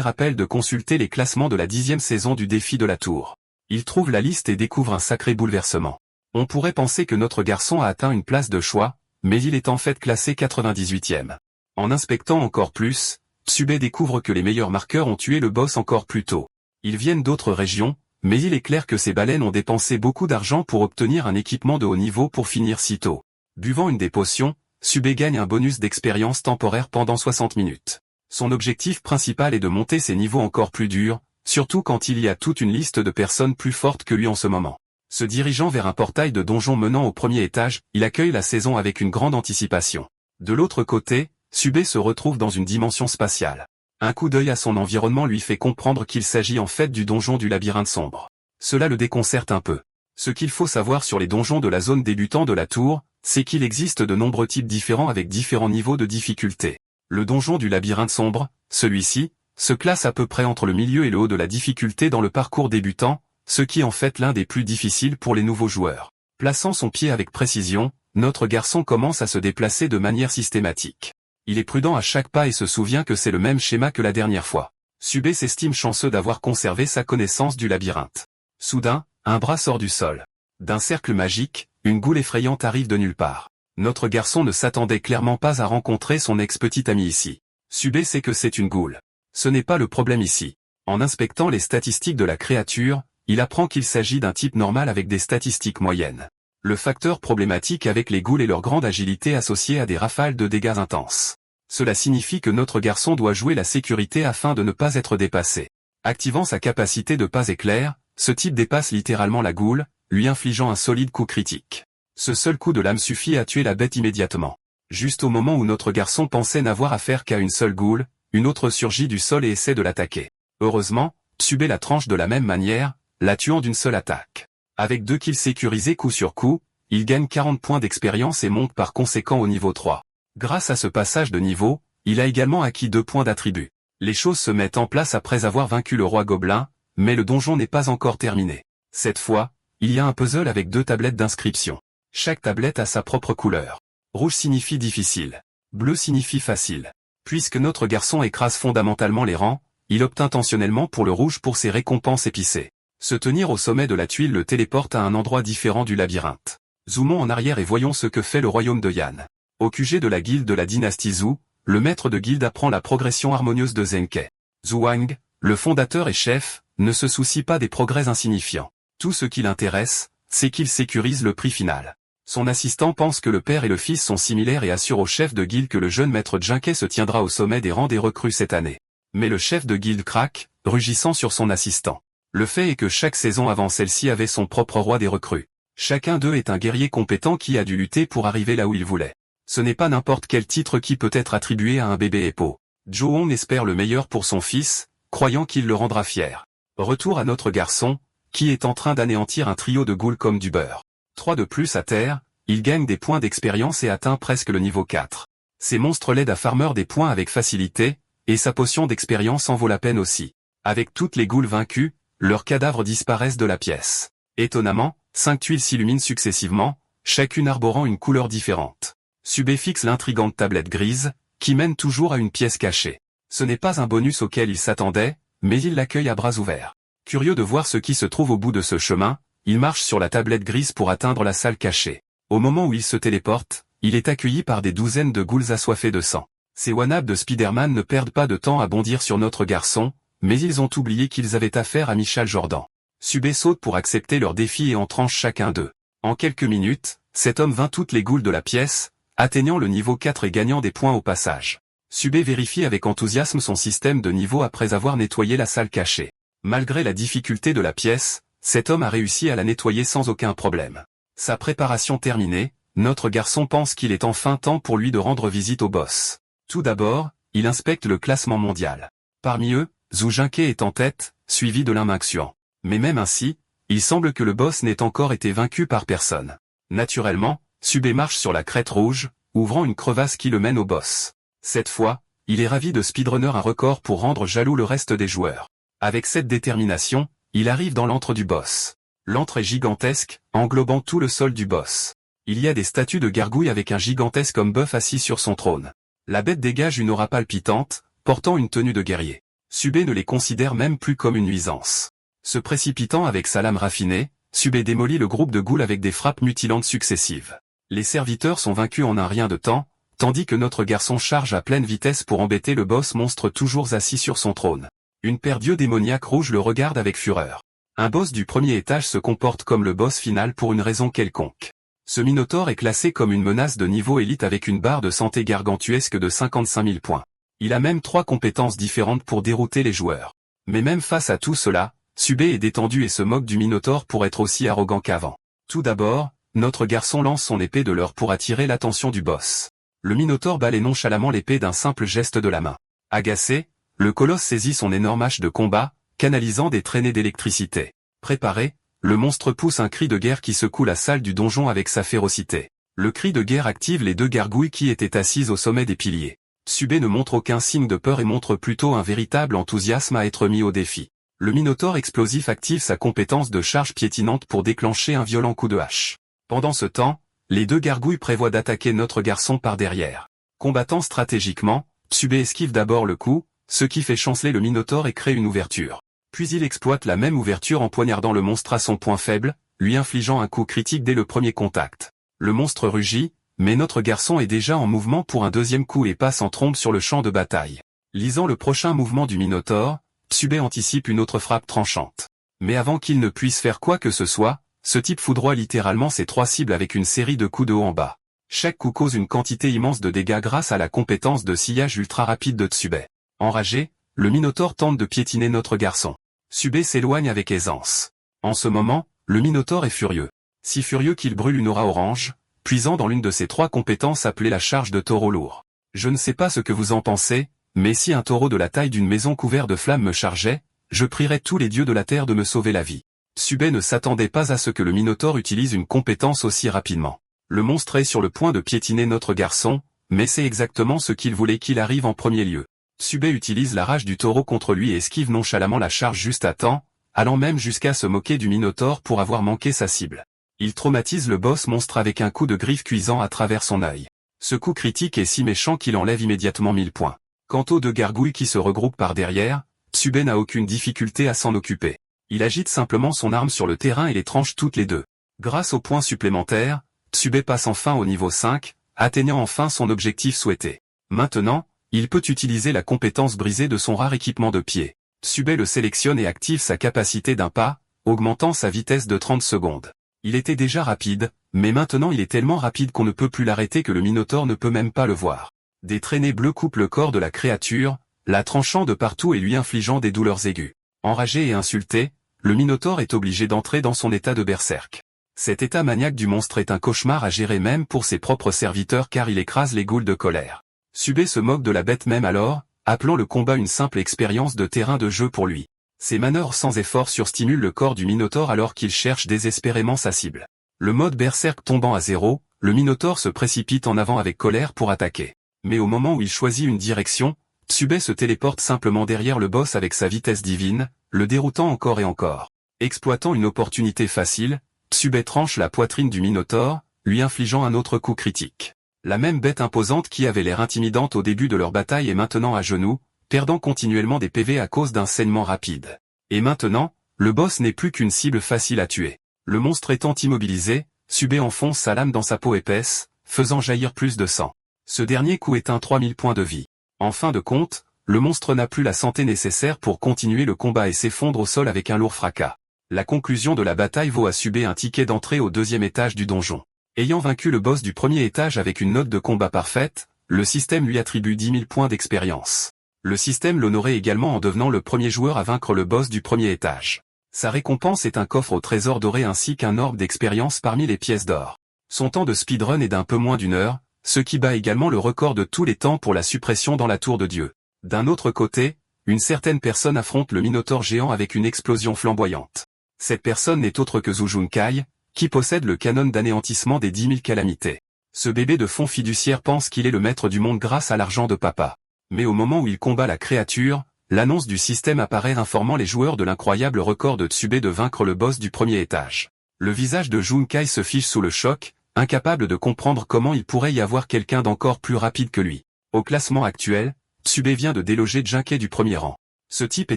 rappelle de consulter les classements de la 10e saison du défi de la tour. Il trouve la liste et découvre un sacré bouleversement. On pourrait penser que notre garçon a atteint une place de choix, mais il est en fait classé 98e. En inspectant encore plus, Tsubé découvre que les meilleurs marqueurs ont tué le boss encore plus tôt. Ils viennent d'autres régions, mais il est clair que ces baleines ont dépensé beaucoup d'argent pour obtenir un équipement de haut niveau pour finir si tôt. Buvant une des potions, Tsubé gagne un bonus d'expérience temporaire pendant 60 minutes. Son objectif principal est de monter ses niveaux encore plus durs, surtout quand il y a toute une liste de personnes plus fortes que lui en ce moment. Se dirigeant vers un portail de donjon menant au premier étage, il accueille la saison avec une grande anticipation. De l'autre côté, Tsubé se retrouve dans une dimension spatiale. Un coup d'œil à son environnement lui fait comprendre qu'il s'agit en fait du donjon du labyrinthe sombre. Cela le déconcerte un peu. Ce qu'il faut savoir sur les donjons de la zone débutant de la tour, c'est qu'il existe de nombreux types différents avec différents niveaux de difficulté. Le donjon du labyrinthe sombre, celui-ci, se classe à peu près entre le milieu et le haut de la difficulté dans le parcours débutant, ce qui est en fait l'un des plus difficiles pour les nouveaux joueurs. Plaçant son pied avec précision, notre garçon commence à se déplacer de manière systématique. Il est prudent à chaque pas et se souvient que c'est le même schéma que la dernière fois. Tsubé s'estime chanceux d'avoir conservé sa connaissance du labyrinthe. Soudain, un bras sort du sol. D'un cercle magique, une goule effrayante arrive de nulle part. Notre garçon ne s'attendait clairement pas à rencontrer son ex-petit ami ici. Tsubé sait que c'est une goule. Ce n'est pas le problème ici. En inspectant les statistiques de la créature, il apprend qu'il s'agit d'un type normal avec des statistiques moyennes. Le facteur problématique avec les ghouls est leur grande agilité associée à des rafales de dégâts intenses. Cela signifie que notre garçon doit jouer la sécurité afin de ne pas être dépassé. Activant sa capacité de pas éclair, ce type dépasse littéralement la goule, lui infligeant un solide coup critique. Ce seul coup de lame suffit à tuer la bête immédiatement. Juste au moment où notre garçon pensait n'avoir affaire qu'à une seule goule, une autre surgit du sol et essaie de l'attaquer. Heureusement, Tsubé la tranche de la même manière, la tuant d'une seule attaque. Avec 2 kills sécurisés coup sur coup, il gagne 40 points d'expérience et monte par conséquent au niveau 3. Grâce à ce passage de niveau, il a également acquis 2 points d'attribut. Les choses se mettent en place après avoir vaincu le roi gobelin, mais le donjon n'est pas encore terminé. Cette fois, il y a un puzzle avec 2 tablettes d'inscription. Chaque tablette a sa propre couleur. Rouge signifie difficile. Bleu signifie facile. Puisque notre garçon écrase fondamentalement les rangs, il opte intentionnellement pour le rouge pour ses récompenses épicées. Se tenir au sommet de la tuile le téléporte à un endroit différent du labyrinthe. Zoomons en arrière et voyons ce que fait le royaume de Yan. Au QG de la guilde de la dynastie Zhou, le maître de guilde apprend la progression harmonieuse de Zenkai. Zhu Wang, le fondateur et chef, ne se soucie pas des progrès insignifiants. Tout ce qui l'intéresse, c'est qu'il sécurise le prix final. Son assistant pense que le père et le fils sont similaires et assure au chef de guilde que le jeune maître Jinkai se tiendra au sommet des rangs des recrues cette année. Mais le chef de guilde craque, rugissant sur son assistant. Le fait est que chaque saison avant celle-ci avait son propre roi des recrues. Chacun d'eux est un guerrier compétent qui a dû lutter pour arriver là où il voulait. Ce n'est pas n'importe quel titre qui peut être attribué à un bébé épo. Jo-hong espère le meilleur pour son fils, croyant qu'il le rendra fier. Retour à notre garçon, qui est en train d'anéantir un trio de ghouls comme du beurre. 3 de plus à terre, il gagne des points d'expérience et atteint presque le niveau 4. Ces monstres l'aident à farmer des points avec facilité, et sa potion d'expérience en vaut la peine aussi. Avec toutes les ghouls vaincus, leurs cadavres disparaissent de la pièce. Étonnamment, 5 tuiles s'illuminent successivement, chacune arborant une couleur différente. Tsubé fixe l'intrigante tablette grise, qui mène toujours à une pièce cachée. Ce n'est pas un bonus auquel il s'attendait, mais il l'accueille à bras ouverts. Curieux de voir ce qui se trouve au bout de ce chemin, il marche sur la tablette grise pour atteindre la salle cachée. Au moment où il se téléporte, il est accueilli par des douzaines de ghouls assoiffés de sang. Ces one-up de Spider-Man ne perdent pas de temps à bondir sur notre garçon, mais ils ont oublié qu'ils avaient affaire à Michal Jordan. Tsubé saute pour accepter leur défi et en tranche chacun d'eux. En quelques minutes, cet homme vainc toutes les ghouls de la pièce, atteignant le niveau 4 et gagnant des points au passage. Tsubé vérifie avec enthousiasme son système de niveau après avoir nettoyé la salle cachée. Malgré la difficulté de la pièce, cet homme a réussi à la nettoyer sans aucun problème. Sa préparation terminée, notre garçon pense qu'il est enfin temps pour lui de rendre visite au boss. Tout d'abord, il inspecte le classement mondial. Parmi eux, Zhu Jinkai est en tête, suivi de Lin Mingxuan. Mais même ainsi, il semble que le boss n'ait encore été vaincu par personne. Naturellement, Tsubé marche sur la crête rouge, ouvrant une crevasse qui le mène au boss. Cette fois, il est ravi de speedrunner un record pour rendre jaloux le reste des joueurs. Avec cette détermination, il arrive dans l'antre du boss. L'antre est gigantesque, englobant tout le sol du boss. Il y a des statues de gargouilles avec un gigantesque homme bœuf assis sur son trône. La bête dégage une aura palpitante, portant une tenue de guerrier. Subé ne les considère même plus comme une nuisance. Se précipitant avec sa lame raffinée, Subé démolit le groupe de ghouls avec des frappes mutilantes successives. Les serviteurs sont vaincus en un rien de temps, tandis que notre garçon charge à pleine vitesse pour embêter le boss monstre toujours assis sur son trône. Une paire d'yeux démoniaques rouges le regarde avec fureur. Un boss du premier étage se comporte comme le boss final pour une raison quelconque. Ce Minotaure est classé comme une menace de niveau élite avec une barre de santé gargantuesque de 55 000 points. Il a même 3 compétences différentes pour dérouter les joueurs. Mais même face à tout cela, Subé est détendu et se moque du Minotaure pour être aussi arrogant qu'avant. Tout d'abord, notre garçon lance son épée de leurre pour attirer l'attention du boss. Le Minotaure balaie nonchalamment l'épée d'un simple geste de la main. Agacé, le colosse saisit son énorme hache de combat, canalisant des traînées d'électricité. Préparé, le monstre pousse un cri de guerre qui secoue la salle du donjon avec sa férocité. Le cri de guerre active les 2 gargouilles qui étaient assises au sommet des piliers. Subé ne montre aucun signe de peur et montre plutôt un véritable enthousiasme à être mis au défi. Le Minotaure explosif active sa compétence de charge piétinante pour déclencher un violent coup de hache. Pendant ce temps, les 2 gargouilles prévoient d'attaquer notre garçon par derrière. Combattant stratégiquement, Subé esquive d'abord le coup, ce qui fait chanceler le Minotaure et crée une ouverture. Puis il exploite la même ouverture en poignardant le monstre à son point faible, lui infligeant un coup critique dès le premier contact. Le monstre rugit, mais notre garçon est déjà en mouvement pour un deuxième coup et passe en trombe sur le champ de bataille. Lisant le prochain mouvement du Minotaure, Subé anticipe une autre frappe tranchante. Mais avant qu'il ne puisse faire quoi que ce soit, ce type foudroie littéralement ses 3 cibles avec une série de coups de haut en bas. Chaque coup cause une quantité immense de dégâts grâce à la compétence de sillage ultra rapide de Subé. Enragé, le Minotaure tente de piétiner notre garçon. Subé s'éloigne avec aisance. En ce moment, le Minotaure est furieux. Si furieux qu'il brûle une aura orange, puisant dans l'une de ses 3 compétences appelée la charge de taureau lourd. Je ne sais pas ce que vous en pensez, mais si un taureau de la taille d'une maison couvert de flammes me chargeait, je prierais tous les dieux de la terre de me sauver la vie. Subé ne s'attendait pas à ce que le Minotaure utilise une compétence aussi rapidement. Le monstre est sur le point de piétiner notre garçon, mais c'est exactement ce qu'il voulait qu'il arrive en premier lieu. Subé utilise la rage du taureau contre lui et esquive nonchalamment la charge juste à temps, allant même jusqu'à se moquer du Minotaure pour avoir manqué sa cible. Il traumatise le boss monstre avec un coup de griffe cuisant à travers son œil. Ce coup critique est si méchant qu'il enlève immédiatement 1000 points. Quant aux 2 gargouilles qui se regroupent par derrière, Subé n'a aucune difficulté à s'en occuper. Il agite simplement son arme sur le terrain et les tranche toutes les 2. Grâce aux points supplémentaires, Subé passe enfin au niveau 5, atteignant enfin son objectif souhaité. Maintenant, il peut utiliser la compétence brisée de son rare équipement de pied. Subé le sélectionne et active sa capacité d'un pas, augmentant sa vitesse de 30 secondes. Il était déjà rapide, mais maintenant il est tellement rapide qu'on ne peut plus l'arrêter que le Minotaure ne peut même pas le voir. Des traînées bleues coupent le corps de la créature, la tranchant de partout et lui infligeant des douleurs aiguës. Enragé et insulté, le Minotaure est obligé d'entrer dans son état de berserk. Cet état maniaque du monstre est un cauchemar à gérer même pour ses propres serviteurs car il écrase les ghouls de colère. Subé se moque de la bête même alors, appelant le combat une simple expérience de terrain de jeu pour lui. Ses manœuvres sans effort surstimulent le corps du Minotaure alors qu'il cherche désespérément sa cible. Le mode berserk tombant à 0, le Minotaure se précipite en avant avec colère pour attaquer. Mais au moment où il choisit une direction, Subé se téléporte simplement derrière le boss avec sa vitesse divine, le déroutant encore et encore. Exploitant une opportunité facile, Subé tranche la poitrine du Minotaure, lui infligeant un autre coup critique. La même bête imposante qui avait l'air intimidante au début de leur bataille est maintenant à genoux, perdant continuellement des PV à cause d'un saignement rapide. Et maintenant, le boss n'est plus qu'une cible facile à tuer. Le monstre étant immobilisé, Subé enfonce sa lame dans sa peau épaisse, faisant jaillir plus de sang. Ce dernier coup éteint 3000 points de vie. En fin de compte, le monstre n'a plus la santé nécessaire pour continuer le combat et s'effondre au sol avec un lourd fracas. La conclusion de la bataille vaut à Subé un ticket d'entrée au 2e étage du donjon. Ayant vaincu le boss du premier étage avec une note de combat parfaite, le système lui attribue 10 000 points d'expérience. Le système l'honorait également en devenant le premier joueur à vaincre le boss du premier étage. Sa récompense est un coffre au trésor doré ainsi qu'un orbe d'expérience parmi les pièces d'or. Son temps de speedrun est d'un peu moins d'1 heure, ce qui bat également le record de tous les temps pour la suppression dans la tour de Dieu. D'un autre côté, une certaine personne affronte le Minotaure géant avec une explosion flamboyante. Cette personne n'est autre que Zhu Junkai, qui possède le canon d'anéantissement des 10 000 calamités. Ce bébé de fond fiduciaire pense qu'il est le maître du monde grâce à l'argent de papa. Mais au moment où il combat la créature, l'annonce du système apparaît informant les joueurs de l'incroyable record de Subé de vaincre le boss du premier étage. Le visage de Junkai se fiche sous le choc, incapable de comprendre comment il pourrait y avoir quelqu'un d'encore plus rapide que lui. Au classement actuel, Tsubé vient de déloger Jinke du premier rang. Ce type est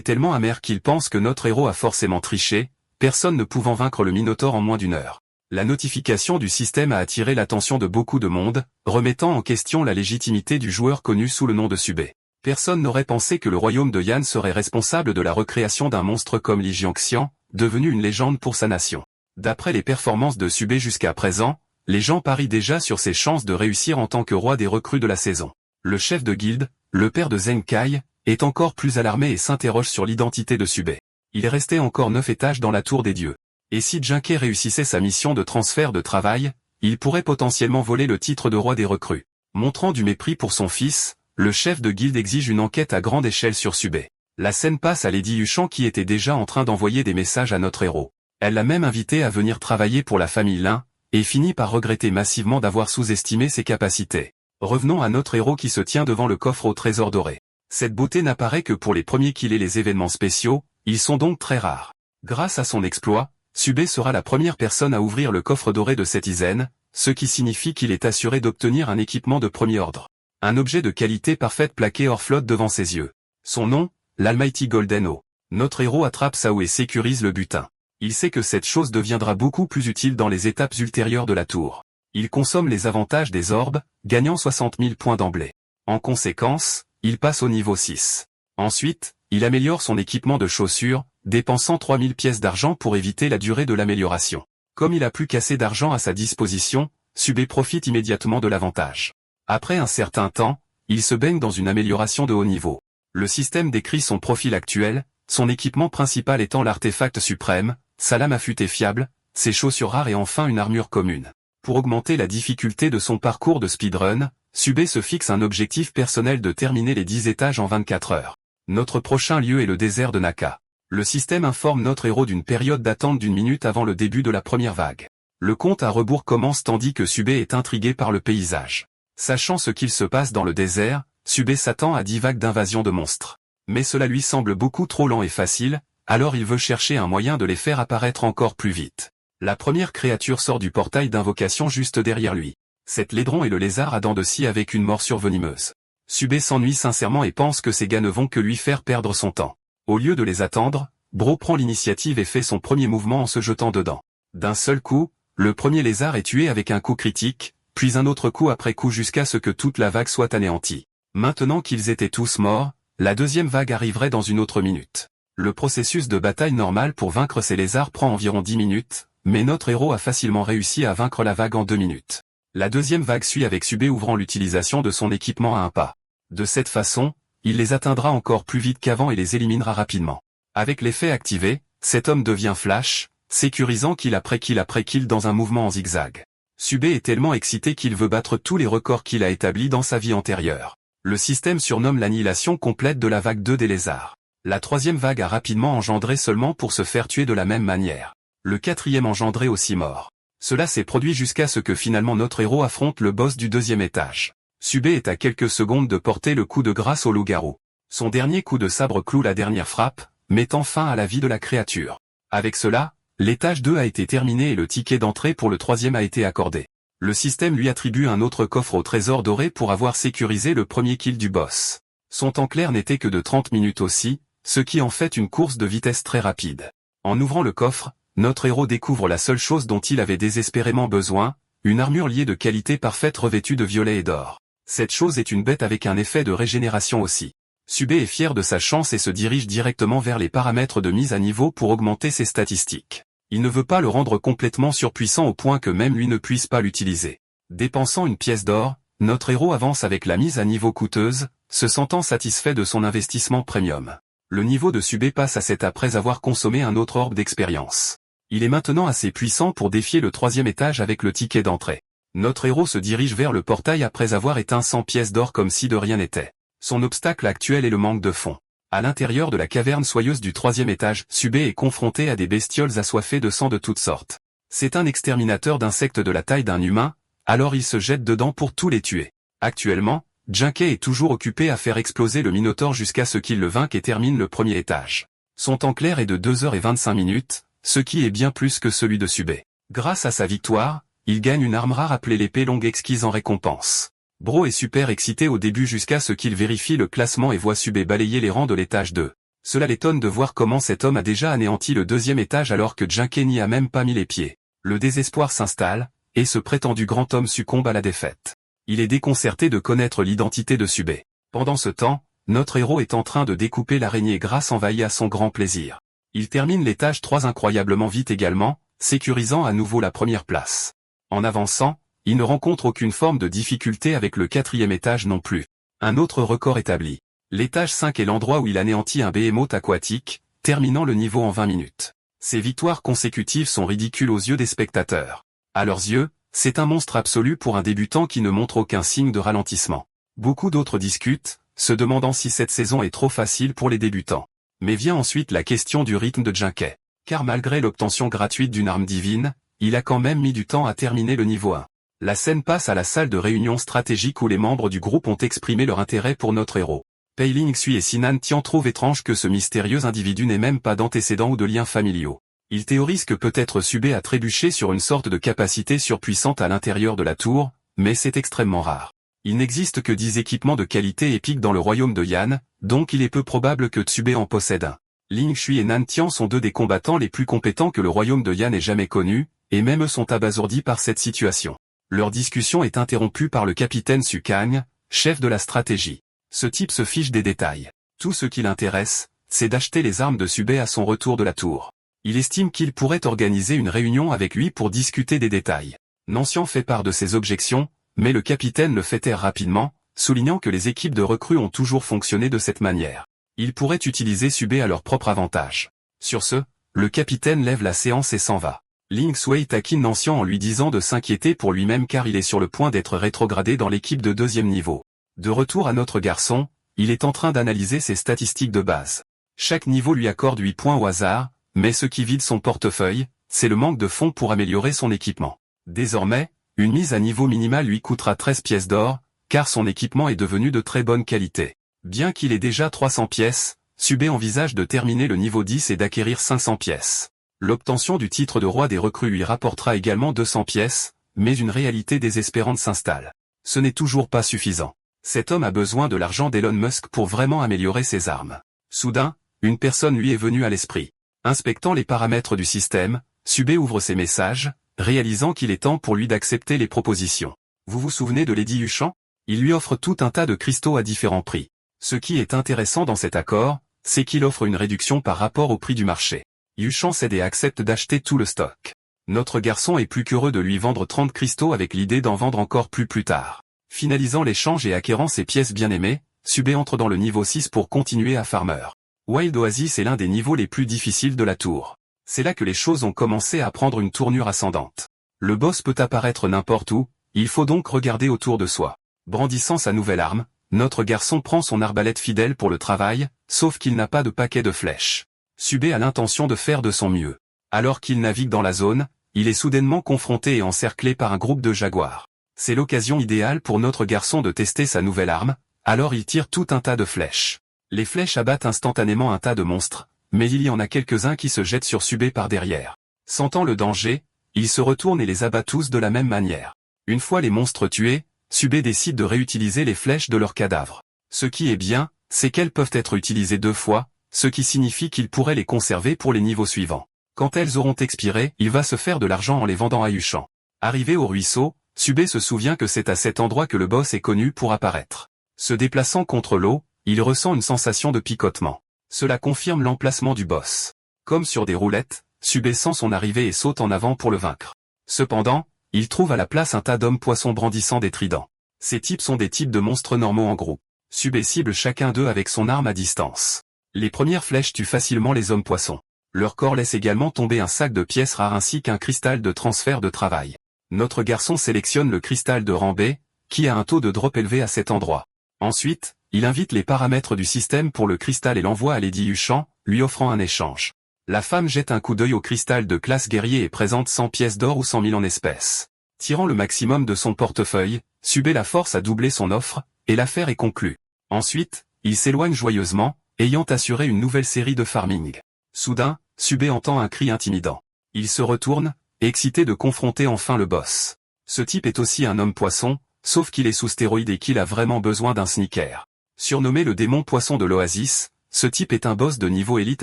tellement amer qu'il pense que notre héros a forcément triché, personne ne pouvant vaincre le Minotaure en moins d'une heure. La notification du système a attiré l'attention de beaucoup de monde, remettant en question la légitimité du joueur connu sous le nom de Tsubé. Personne n'aurait pensé que le royaume de Yan serait responsable de la recréation d'un monstre comme Li Jiangxian, devenu une légende pour sa nation. D'après les performances de Tsubé jusqu'à présent, les gens parient déjà sur ses chances de réussir en tant que roi des recrues de la saison. Le chef de guilde, le père de Zenkai, est encore plus alarmé et s'interroge sur l'identité de Tsubé. Il est resté encore 9 étages dans la tour des dieux. Et si Jinke réussissait sa mission de transfert de travail, il pourrait potentiellement voler le titre de roi des recrues. Montrant du mépris pour son fils, le chef de guilde exige une enquête à grande échelle sur Tsubé. La scène passe à Lady Yuchan qui était déjà en train d'envoyer des messages à notre héros. Elle l'a même invité à venir travailler pour la famille Lin, et finit par regretter massivement d'avoir sous-estimé ses capacités. Revenons à notre héros qui se tient devant le coffre au trésor doré. Cette beauté n'apparaît que pour les premiers qu'il ait les événements spéciaux, ils sont donc très rares. Grâce à son exploit, Tsubé sera la première personne à ouvrir le coffre doré de cette Izen, ce qui signifie qu'il est assuré d'obtenir un équipement de premier ordre. Un objet de qualité parfaite plaqué hors flotte devant ses yeux. Son nom, l'Almighty Golden O. Notre héros attrape Sao et sécurise le butin. Il sait que cette chose deviendra beaucoup plus utile dans les étapes ultérieures de la tour. Il consomme les avantages des orbes, gagnant 60 000 points d'emblée. En conséquence, il passe au niveau 6. Ensuite, il améliore son équipement de chaussures, dépensant 3000 pièces d'argent pour éviter la durée de l'amélioration. Comme il a plus qu'assez d'argent à sa disposition, Tsubé profite immédiatement de l'avantage. Après un certain temps, il se baigne dans une amélioration de haut niveau. Le système décrit son profil actuel, son équipement principal étant l'artefact suprême, sa lame affûtée fiable, ses chaussures rares et enfin une armure commune. Pour augmenter la difficulté de son parcours de speedrun, Tsubé se fixe un objectif personnel de terminer les 10 étages en 24 heures. Notre prochain lieu est le désert de Naka. Le système informe notre héros d'une période d'attente d'1 minute avant le début de la première vague. Le compte à rebours commence tandis que Tsubé est intrigué par le paysage. Sachant ce qu'il se passe dans le désert, Tsubé s'attend à 10 vagues d'invasion de monstres. Mais cela lui semble beaucoup trop lent et facile, alors il veut chercher un moyen de les faire apparaître encore plus vite. La première créature sort du portail d'invocation juste derrière lui. Cet laidron est le lézard à dents de scie avec une morsure venimeuse. Tsubé s'ennuie sincèrement et pense que ces gars ne vont que lui faire perdre son temps. Au lieu de les attendre, Bro prend l'initiative et fait son premier mouvement en se jetant dedans. D'un seul coup, le premier lézard est tué avec un coup critique, puis un autre coup après coup jusqu'à ce que toute la vague soit anéantie. Maintenant qu'ils étaient tous morts, la deuxième vague arriverait dans une autre minute. Le processus de bataille normal pour vaincre ces lézards prend environ 10 minutes, mais notre héros a facilement réussi à vaincre la vague en 2 minutes. La deuxième vague suit avec Tsubé ouvrant l'utilisation de son équipement à un pas. De cette façon, il les atteindra encore plus vite qu'avant et les éliminera rapidement. Avec l'effet activé, cet homme devient flash, sécurisant kill après kill dans un mouvement en zigzag. Tsubé est tellement excité qu'il veut battre tous les records qu'il a établis dans sa vie antérieure. Le système surnomme l'annihilation complète de la vague 2 des lézards. La troisième vague a rapidement engendré seulement pour se faire tuer de la même manière. Le quatrième engendré aussi mort. Cela s'est produit jusqu'à ce que finalement notre héros affronte le boss du deuxième étage. Tsubé est à quelques secondes de porter le coup de grâce au loup-garou. Son dernier coup de sabre cloue la dernière frappe, mettant fin à la vie de la créature. Avec cela, l'étage 2 a été terminé et le ticket d'entrée pour le troisième a été accordé. Le système lui attribue un autre coffre au trésor doré pour avoir sécurisé le premier kill du boss. Son temps clair n'était que de 30 minutes aussi, ce qui en fait une course de vitesse très rapide. En ouvrant le coffre, notre héros découvre la seule chose dont il avait désespérément besoin, une armure liée de qualité parfaite revêtue de violet et d'or. Cette chose est une bête avec un effet de régénération aussi. Tsubé est fier de sa chance et se dirige directement vers les paramètres de mise à niveau pour augmenter ses statistiques. Il ne veut pas le rendre complètement surpuissant au point que même lui ne puisse pas l'utiliser. Dépensant une pièce d'or, notre héros avance avec la mise à niveau coûteuse, se sentant satisfait de son investissement premium. Le niveau de Tsubé passe à 7 après avoir consommé un autre orbe d'expérience. Il est maintenant assez puissant pour défier le troisième étage avec le ticket d'entrée. Notre héros se dirige vers le portail après avoir éteint 100 pièces d'or comme si de rien n'était. Son obstacle actuel est le manque de fond. À l'intérieur de la caverne soyeuse du troisième étage, Tsubé est confronté à des bestioles assoiffées de sang de toutes sortes. C'est un exterminateur d'insectes de la taille d'un humain, alors il se jette dedans pour tous les tuer. Actuellement, Jinke est toujours occupé à faire exploser le Minotaure jusqu'à ce qu'il le vainque et termine le premier étage. Son temps clair est de 2h25, ce qui est bien plus que celui de Tsubé. Grâce à sa victoire, il gagne une arme rare appelée l'épée longue exquise en récompense. Bro est super excité au début jusqu'à ce qu'il vérifie le classement et voit Subé balayer les rangs de l'étage 2. Cela l'étonne de voir comment cet homme a déjà anéanti le deuxième étage alors que Junke n'y a même pas mis les pieds. Le désespoir s'installe, et ce prétendu grand homme succombe à la défaite. Il est déconcerté de connaître l'identité de Subé. Pendant ce temps, notre héros est en train de découper l'araignée grasse envahie à son grand plaisir. Il termine l'étage 3 incroyablement vite également, sécurisant à nouveau la première place. En avançant, il ne rencontre aucune forme de difficulté avec le quatrième étage non plus. Un autre record établi. L'étage 5 est l'endroit où il anéantit un behemoth aquatique, terminant le niveau en 20 minutes. Ces victoires consécutives sont ridicules aux yeux des spectateurs. À leurs yeux, c'est un monstre absolu pour un débutant qui ne montre aucun signe de ralentissement. Beaucoup d'autres discutent, se demandant si cette saison est trop facile pour les débutants. Mais vient ensuite la question du rythme de Junke. Car malgré l'obtention gratuite d'une arme divine, il a quand même mis du temps à terminer le niveau 1. La scène passe à la salle de réunion stratégique où les membres du groupe ont exprimé leur intérêt pour notre héros. Pei Ling Sui et Sinan Tian trouvent étrange que ce mystérieux individu n'ait même pas d'antécédents ou de liens familiaux. Ils théorisent que peut-être Subé a trébuché sur une sorte de capacité surpuissante à l'intérieur de la tour, mais c'est extrêmement rare. Il n'existe que 10 équipements de qualité épique dans le royaume de Yan, donc il est peu probable que Subé en possède un. Ling Shui et Nan Tian sont deux des combattants les plus compétents que le royaume de Yan ait jamais connus, et même eux sont abasourdis par cette situation. Leur discussion est interrompue par le capitaine Su Kang, chef de la stratégie. Ce type se fiche des détails. Tout ce qui l'intéresse, c'est d'acheter les armes de Subé à son retour de la tour. Il estime qu'il pourrait organiser une réunion avec lui pour discuter des détails. Nancian fait part de ses objections, mais le capitaine le fait taire rapidement, soulignant que les équipes de recrues ont toujours fonctionné de cette manière. Ils pourraient utiliser Subé à leur propre avantage. Sur ce, le capitaine lève la séance et s'en va. Ling Sui taquine Nancian en lui disant de s'inquiéter pour lui-même car il est sur le point d'être rétrogradé dans l'équipe de deuxième niveau. De retour à notre garçon, il est en train d'analyser ses statistiques de base. Chaque niveau lui accorde 8 points au hasard, mais ce qui vide son portefeuille, c'est le manque de fonds pour améliorer son équipement. Désormais, une mise à niveau minimale lui coûtera 13 pièces d'or, car son équipement est devenu de très bonne qualité. Bien qu'il ait déjà 300 pièces, Subé envisage de terminer le niveau 10 et d'acquérir 500 pièces. L'obtention du titre de roi des recrues lui rapportera également 200 pièces, mais une réalité désespérante s'installe. Ce n'est toujours pas suffisant. Cet homme a besoin de l'argent d'Elon Musk pour vraiment améliorer ses armes. Soudain, une personne lui est venue à l'esprit. Inspectant les paramètres du système, Subé ouvre ses messages, réalisant qu'il est temps pour lui d'accepter les propositions. Vous vous souvenez de Lady Yuchan? Il lui offre tout un tas de cristaux à différents prix. Ce qui est intéressant dans cet accord, c'est qu'il offre une réduction par rapport au prix du marché. Yuchan cède et accepte d'acheter tout le stock. Notre garçon est plus qu'heureux de lui vendre 30 cristaux avec l'idée d'en vendre encore plus tard. Finalisant l'échange et acquérant ses pièces bien-aimées, Subé entre dans le niveau 6 pour continuer à Farmer. Wild Oasis est l'un des niveaux les plus difficiles de la tour. C'est là que les choses ont commencé à prendre une tournure ascendante. Le boss peut apparaître n'importe où, il faut donc regarder autour de soi. Brandissant sa nouvelle arme, notre garçon prend son arbalète fidèle pour le travail, sauf qu'il n'a pas de paquet de flèches. Subé a l'intention de faire de son mieux. Alors qu'il navigue dans la zone, il est soudainement confronté et encerclé par un groupe de jaguars. C'est l'occasion idéale pour notre garçon de tester sa nouvelle arme, alors il tire tout un tas de flèches. Les flèches abattent instantanément un tas de monstres, mais il y en a quelques-uns qui se jettent sur Subé par derrière. Sentant le danger, il se retourne et les abat tous de la même manière. Une fois les monstres tués, Subé décide de réutiliser les flèches de leurs cadavres. Ce qui est bien, c'est qu'elles peuvent être utilisées 2 fois, ce qui signifie qu'il pourrait les conserver pour les niveaux suivants. Quand elles auront expiré, il va se faire de l'argent en les vendant à Yuchan. Arrivé au ruisseau, Subé se souvient que c'est à cet endroit que le boss est connu pour apparaître. Se déplaçant contre l'eau, il ressent une sensation de picotement. Cela confirme l'emplacement du boss. Comme sur des roulettes, Subé sent son arrivée et saute en avant pour le vaincre. Cependant, il trouve à la place un tas d'hommes-poissons brandissant des tridents. Ces types sont des types de monstres normaux en groupe. Subé cible chacun d'eux avec son arme à distance. Les premières flèches tuent facilement les hommes-poissons. Leur corps laisse également tomber un sac de pièces rares ainsi qu'un cristal de transfert de travail. Notre garçon sélectionne le cristal de rang B, qui a un taux de drop élevé à cet endroit. Ensuite, il invite les paramètres du système pour le cristal et l'envoie à Lady Yuchan, lui offrant un échange. La femme jette un coup d'œil au cristal de classe guerrier et présente 100 pièces d'or ou 100 000 en espèces. Tirant le maximum de son portefeuille, Subé la force à doubler son offre, et l'affaire est conclue. Ensuite, il s'éloigne joyeusement, ayant assuré une nouvelle série de farming. Soudain, Subé entend un cri intimidant. Il se retourne, excité de confronter enfin le boss. Ce type est aussi un homme-poisson, sauf qu'il est sous stéroïde et qu'il a vraiment besoin d'un sneaker. Surnommé le démon poisson de l'Oasis, ce type est un boss de niveau élite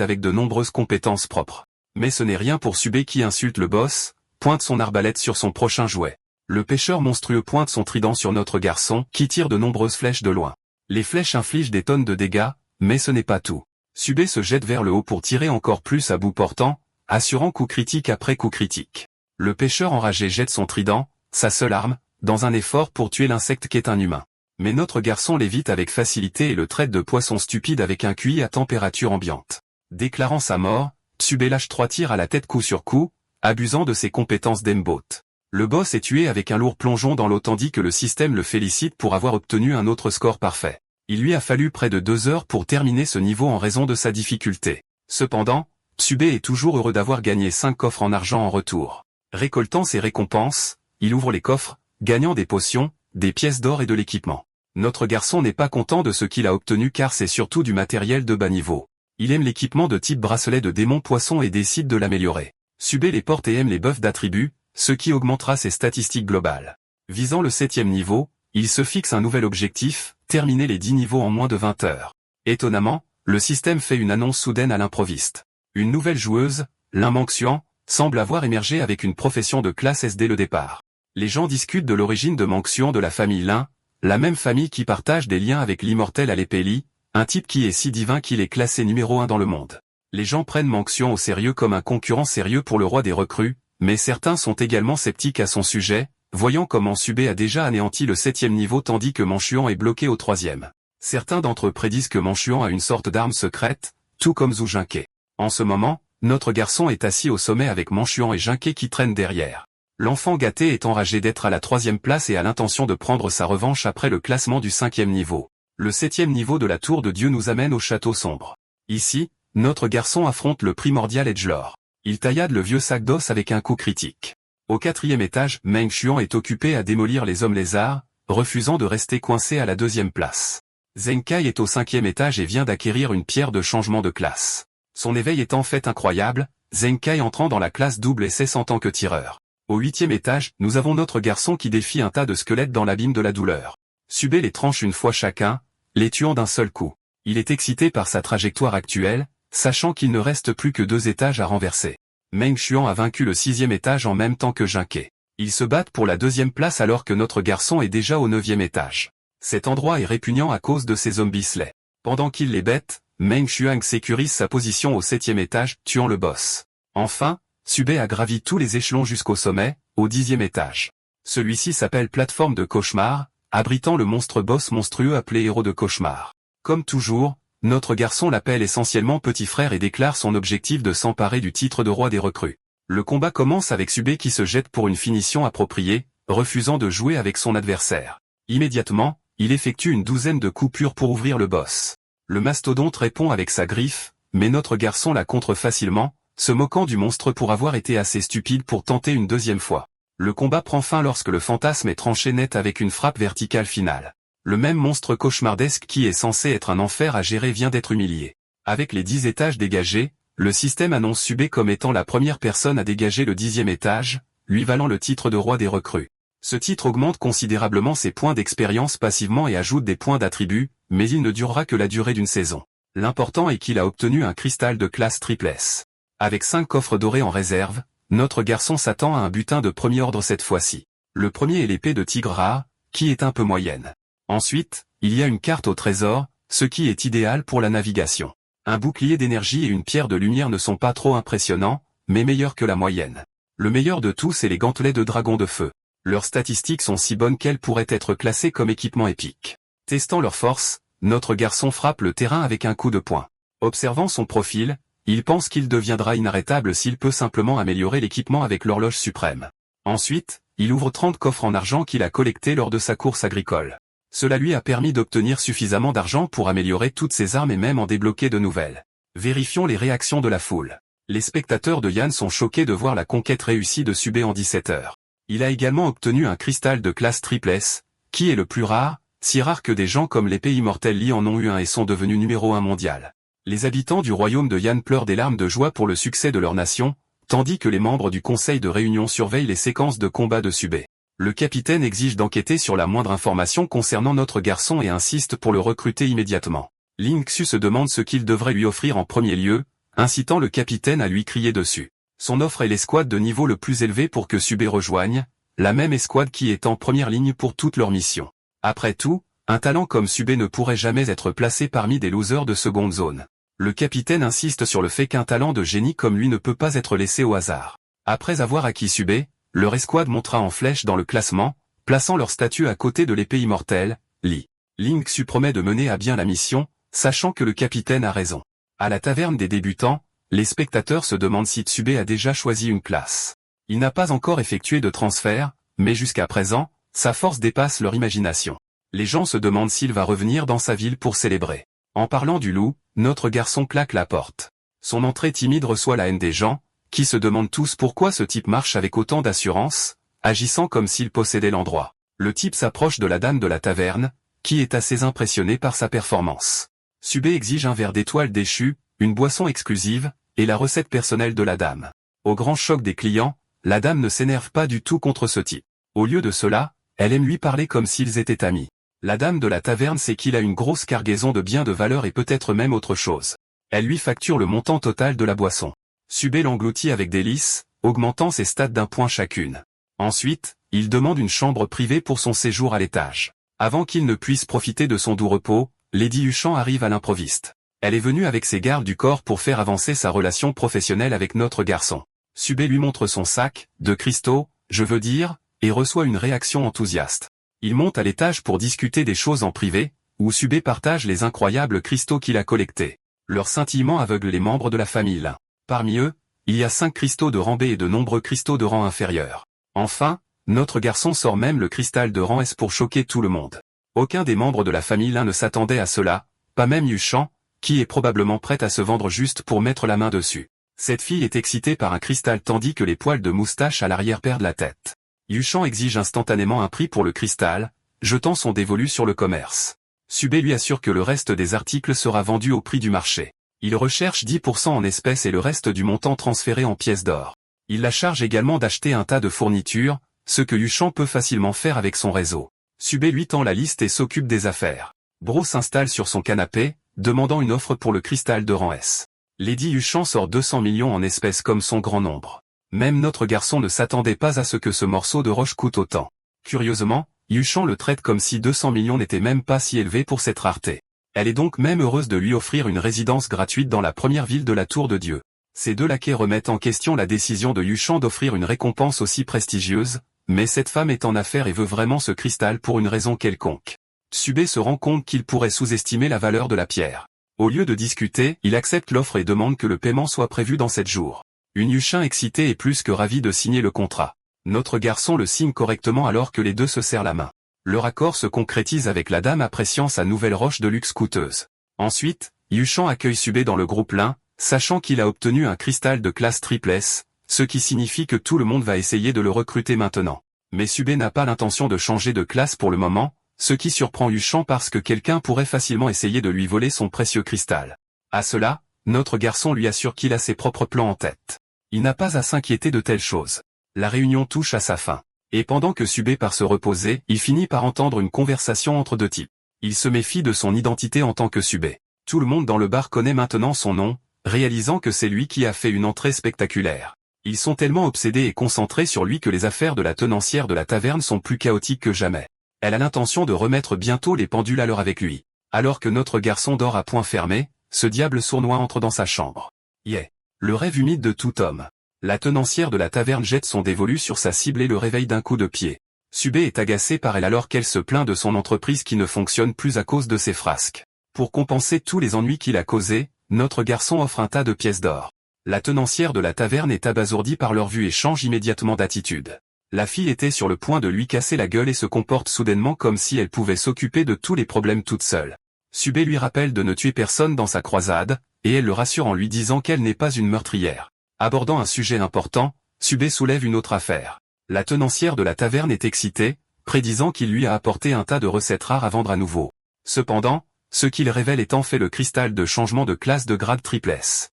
avec de nombreuses compétences propres. Mais ce n'est rien pour Subé qui insulte le boss, pointe son arbalète sur son prochain jouet. Le pêcheur monstrueux pointe son trident sur notre garçon, qui tire de nombreuses flèches de loin. Les flèches infligent des tonnes de dégâts, mais ce n'est pas tout. Subé se jette vers le haut pour tirer encore plus à bout portant, assurant coup critique après coup critique. Le pêcheur enragé jette son trident, sa seule arme, dans un effort pour tuer l'insecte qu'est un humain. Mais notre garçon l'évite avec facilité et le traite de poisson stupide avec un QI à température ambiante. Déclarant sa mort, Subé lâche 3 tirs à la tête coup sur coup, abusant de ses compétences d'aimbot. Le boss est tué avec un lourd plongeon dans l'eau tandis que le système le félicite pour avoir obtenu un autre score parfait. Il lui a fallu près de 2 heures pour terminer ce niveau en raison de sa difficulté. Cependant, Subé est toujours heureux d'avoir gagné 5 coffres en argent en retour. Récoltant ses récompenses, il ouvre les coffres, gagnant des potions, des pièces d'or et de l'équipement. Notre garçon n'est pas content de ce qu'il a obtenu car c'est surtout du matériel de bas niveau. Il aime l'équipement de type bracelet de démon poisson et décide de l'améliorer. Subé les porte et aime les buffs d'attributs, ce qui augmentera ses statistiques globales. Visant le 7e niveau, il se fixe un nouvel objectif, terminer les 10 niveaux en moins de 20 heures. Étonnamment, le système fait une annonce soudaine à l'improviste. Une nouvelle joueuse, Lin Manxian, semble avoir émergé avec une profession de classe S dès le départ. Les gens discutent de l'origine de Manxian de la famille Lin, la même famille qui partage des liens avec l'immortel Alépéli, un type qui est si divin qu'il est classé numéro 1 dans le monde. Les gens prennent Manxian au sérieux comme un concurrent sérieux pour le roi des recrues, mais certains sont également sceptiques à son sujet, voyant comment Subé a déjà anéanti le 7e niveau tandis que Manxian est bloqué au 3e. Certains d'entre eux prédisent que Manxian a une sorte d'arme secrète, tout comme Zhu Jinke. En ce moment, notre garçon est assis au sommet avec Manxian et Jinke qui traînent derrière. L'enfant gâté est enragé d'être à la 3e place et a l'intention de prendre sa revanche après le classement du 5e niveau. Le 7e niveau de la tour de Dieu nous amène au château sombre. Ici, notre garçon affronte le primordial Edgelord. Il taillade le vieux sac d'os avec un coup critique. Au 4e étage, Meng Xuan est occupé à démolir les hommes lézards, refusant de rester coincé à la 2e place. Zheng Kai est au 5e étage et vient d'acquérir une pierre de changement de classe. Son éveil est en fait incroyable, Zheng Kai entrant dans la classe double SS en tant que tireur. Au 8e étage, nous avons notre garçon qui défie un tas de squelettes dans l'abîme de la douleur. Subé les tranche une fois chacun, les tuant d'un seul coup. Il est excité par sa trajectoire actuelle, sachant qu'il ne reste plus que 2 étages à renverser. Meng Xuan a vaincu le 6e étage en même temps que Jinke. Ils se battent pour la 2e place alors que notre garçon est déjà au 9e étage. Cet endroit est répugnant à cause de ces zombies slay. Pendant qu'il les bête, Meng Xuan sécurise sa position au 7e étage, tuant le boss. Enfin, Subé a gravi tous les échelons jusqu'au sommet, au 10e étage. Celui-ci s'appelle plateforme de cauchemar, abritant le monstre boss monstrueux appelé héros de cauchemar. Comme toujours, notre garçon l'appelle essentiellement petit frère et déclare son objectif de s'emparer du titre de roi des recrues. Le combat commence avec Subé qui se jette pour une finition appropriée, refusant de jouer avec son adversaire. Immédiatement, il effectue une douzaine de coups purs pour ouvrir le boss. Le mastodonte répond avec sa griffe, mais notre garçon la contre facilement, se moquant du monstre pour avoir été assez stupide pour tenter une 2e fois. Le combat prend fin lorsque le fantasme est tranché net avec une frappe verticale finale. Le même monstre cauchemardesque qui est censé être un enfer à gérer vient d'être humilié. Avec les 10 étages dégagés, le système annonce Subé comme étant la première personne à dégager le 10e étage, lui valant le titre de roi des recrues. Ce titre augmente considérablement ses points d'expérience passivement et ajoute des points d'attribut, mais il ne durera que la durée d'une saison. L'important est qu'il a obtenu un cristal de classe triple S. Avec 5 coffres dorés en réserve, notre garçon s'attend à un butin de premier ordre cette fois-ci. Le premier est l'épée de tigre rare, qui est un peu moyenne. Ensuite, il y a une carte au trésor, ce qui est idéal pour la navigation. Un bouclier d'énergie et une pierre de lumière ne sont pas trop impressionnants, mais meilleurs que la moyenne. Le meilleur de tous est les gantelets de dragon de feu. Leurs statistiques sont si bonnes qu'elles pourraient être classées comme équipement épique. Testant leur force, notre garçon frappe le terrain avec un coup de poing. Observant son profil, il pense qu'il deviendra inarrêtable s'il peut simplement améliorer l'équipement avec l'horloge suprême. Ensuite, il ouvre 30 coffres en argent qu'il a collectés lors de sa course agricole. Cela lui a permis d'obtenir suffisamment d'argent pour améliorer toutes ses armes et même en débloquer de nouvelles. Vérifions les réactions de la foule. Les spectateurs de Yann sont choqués de voir la conquête réussie de Subé en 17 heures. Il a également obtenu un cristal de classe triple S, qui est le plus rare, si rare que des gens comme l'épée immortelle Li en ont eu un et sont devenus numéro 1 mondial. Les habitants du royaume de Yann pleurent des larmes de joie pour le succès de leur nation, tandis que les membres du conseil de réunion surveillent les séquences de combat de Subé. Le capitaine exige d'enquêter sur la moindre information concernant notre garçon et insiste pour le recruter immédiatement. Ling Xu se demande ce qu'il devrait lui offrir en premier lieu, incitant le capitaine à lui crier dessus. Son offre est l'escouade de niveau le plus élevé pour que Sube rejoigne, la même escouade qui est en première ligne pour toute leur mission. Après tout, un talent comme Sube ne pourrait jamais être placé parmi des losers de seconde zone. Le capitaine insiste sur le fait qu'un talent de génie comme lui ne peut pas être laissé au hasard. Après avoir acquis Sube, leur escouade montera en flèche dans le classement, plaçant leur statue à côté de l'épée immortelle, Li. Ling Xu promet de mener à bien la mission, sachant que le capitaine a raison. À la taverne des débutants, les spectateurs se demandent si Sube a déjà choisi une classe. Il n'a pas encore effectué de transfert, mais jusqu'à présent, sa force dépasse leur imagination. Les gens se demandent s'il va revenir dans sa ville pour célébrer. En parlant du loup, notre garçon claque la porte. Son entrée timide reçoit la haine des gens, qui se demandent tous pourquoi ce type marche avec autant d'assurance, agissant comme s'il possédait l'endroit. Le type s'approche de la dame de la taverne, qui est assez impressionnée par sa performance. Sube exige un verre d'étoile déchu, une boisson exclusive, et la recette personnelle de la dame. Au grand choc des clients, la dame ne s'énerve pas du tout contre ce type. Au lieu de cela, elle aime lui parler comme s'ils étaient amis. La dame de la taverne sait qu'il a une grosse cargaison de biens de valeur et peut-être même autre chose. Elle lui facture le montant total de la boisson. Sube l'engloutit avec délice, augmentant ses stats d'un point chacune. Ensuite, il demande une chambre privée pour son séjour à l'étage. Avant qu'il ne puisse profiter de son doux repos, Lady Yuchan arrive à l'improviste. Elle est venue avec ses gardes du corps pour faire avancer sa relation professionnelle avec notre garçon. Sube lui montre son sac, de cristaux, je veux dire, et reçoit une réaction enthousiaste. Il monte à l'étage pour discuter des choses en privé, où Sube partage les incroyables cristaux qu'il a collectés. Leur scintillement aveugle les membres de la famille Lin. Parmi eux, il y a 5 cristaux de rang B et de nombreux cristaux de rang inférieur. Enfin, notre garçon sort même le cristal de rang S pour choquer tout le monde. Aucun des membres de la famille Lin ne s'attendait à cela, pas même Yuchan, qui est probablement prête à se vendre juste pour mettre la main dessus. Cette fille est excitée par un cristal tandis que les poils de moustache à l'arrière perdent la tête. Yuchan exige instantanément un prix pour le cristal, jetant son dévolu sur le commerce. Sube lui assure que le reste des articles sera vendu au prix du marché. Il recherche 10% en espèces et le reste du montant transféré en pièces d'or. Il la charge également d'acheter un tas de fournitures, ce que Yuchan peut facilement faire avec son réseau. Sube lui tend la liste et s'occupe des affaires. Bro s'installe sur son canapé, demandant une offre pour le cristal de rang S. Lady Yuchan sort 200 millions en espèces comme son grand nombre. Même notre garçon ne s'attendait pas à ce que ce morceau de roche coûte autant. Curieusement, Yuchan le traite comme si 200 millions n'étaient même pas si élevés pour cette rareté. Elle est donc même heureuse de lui offrir une résidence gratuite dans la première ville de la Tour de Dieu. Ces deux laquais remettent en question la décision de Yuchan d'offrir une récompense aussi prestigieuse, mais cette femme est en affaires et veut vraiment ce cristal pour une raison quelconque. Sube se rend compte qu'il pourrait sous-estimer la valeur de la pierre. Au lieu de discuter, il accepte l'offre et demande que le paiement soit prévu dans 7 jours. Une Yuchan excitée est plus que ravie de signer le contrat. Notre garçon le signe correctement alors que les deux se serrent la main. Leur accord se concrétise avec la dame appréciant sa nouvelle roche de luxe coûteuse. Ensuite, Yuchan accueille Sube dans le groupe Lin, sachant qu'il a obtenu un cristal de classe triple S, ce qui signifie que tout le monde va essayer de le recruter maintenant. Mais Sube n'a pas l'intention de changer de classe pour le moment, ce qui surprend Yuchan parce que quelqu'un pourrait facilement essayer de lui voler son précieux cristal. À cela, notre garçon lui assure qu'il a ses propres plans en tête. Il n'a pas à s'inquiéter de telles choses. La réunion touche à sa fin. Et pendant que Sube part se reposer, il finit par entendre une conversation entre deux types. Il se méfie de son identité en tant que Sube. Tout le monde dans le bar connaît maintenant son nom, réalisant que c'est lui qui a fait une entrée spectaculaire. Ils sont tellement obsédés et concentrés sur lui que les affaires de la tenancière de la taverne sont plus chaotiques que jamais. Elle a l'intention de remettre bientôt les pendules à l'heure avec lui. Alors que notre garçon dort à point fermé, ce diable sournois entre dans sa chambre. Le rêve humide de tout homme. La tenancière de la taverne jette son dévolu sur sa cible et le réveille d'un coup de pied. Sube est agacé par elle alors qu'elle se plaint de son entreprise qui ne fonctionne plus à cause de ses frasques. Pour compenser tous les ennuis qu'il a causés, notre garçon offre un tas de pièces d'or. La tenancière de la taverne est abasourdie par leur vue et change immédiatement d'attitude. La fille était sur le point de lui casser la gueule et se comporte soudainement comme si elle pouvait s'occuper de tous les problèmes toute seule. Sube lui rappelle de ne tuer personne dans sa croisade, et elle le rassure en lui disant qu'elle n'est pas une meurtrière. Abordant un sujet important, Sube soulève une autre affaire. La tenancière de la taverne est excitée, prédisant qu'il lui a apporté un tas de recettes rares à vendre à nouveau. Cependant, ce qu'il révèle est en fait le cristal de changement de classe de grade triple S.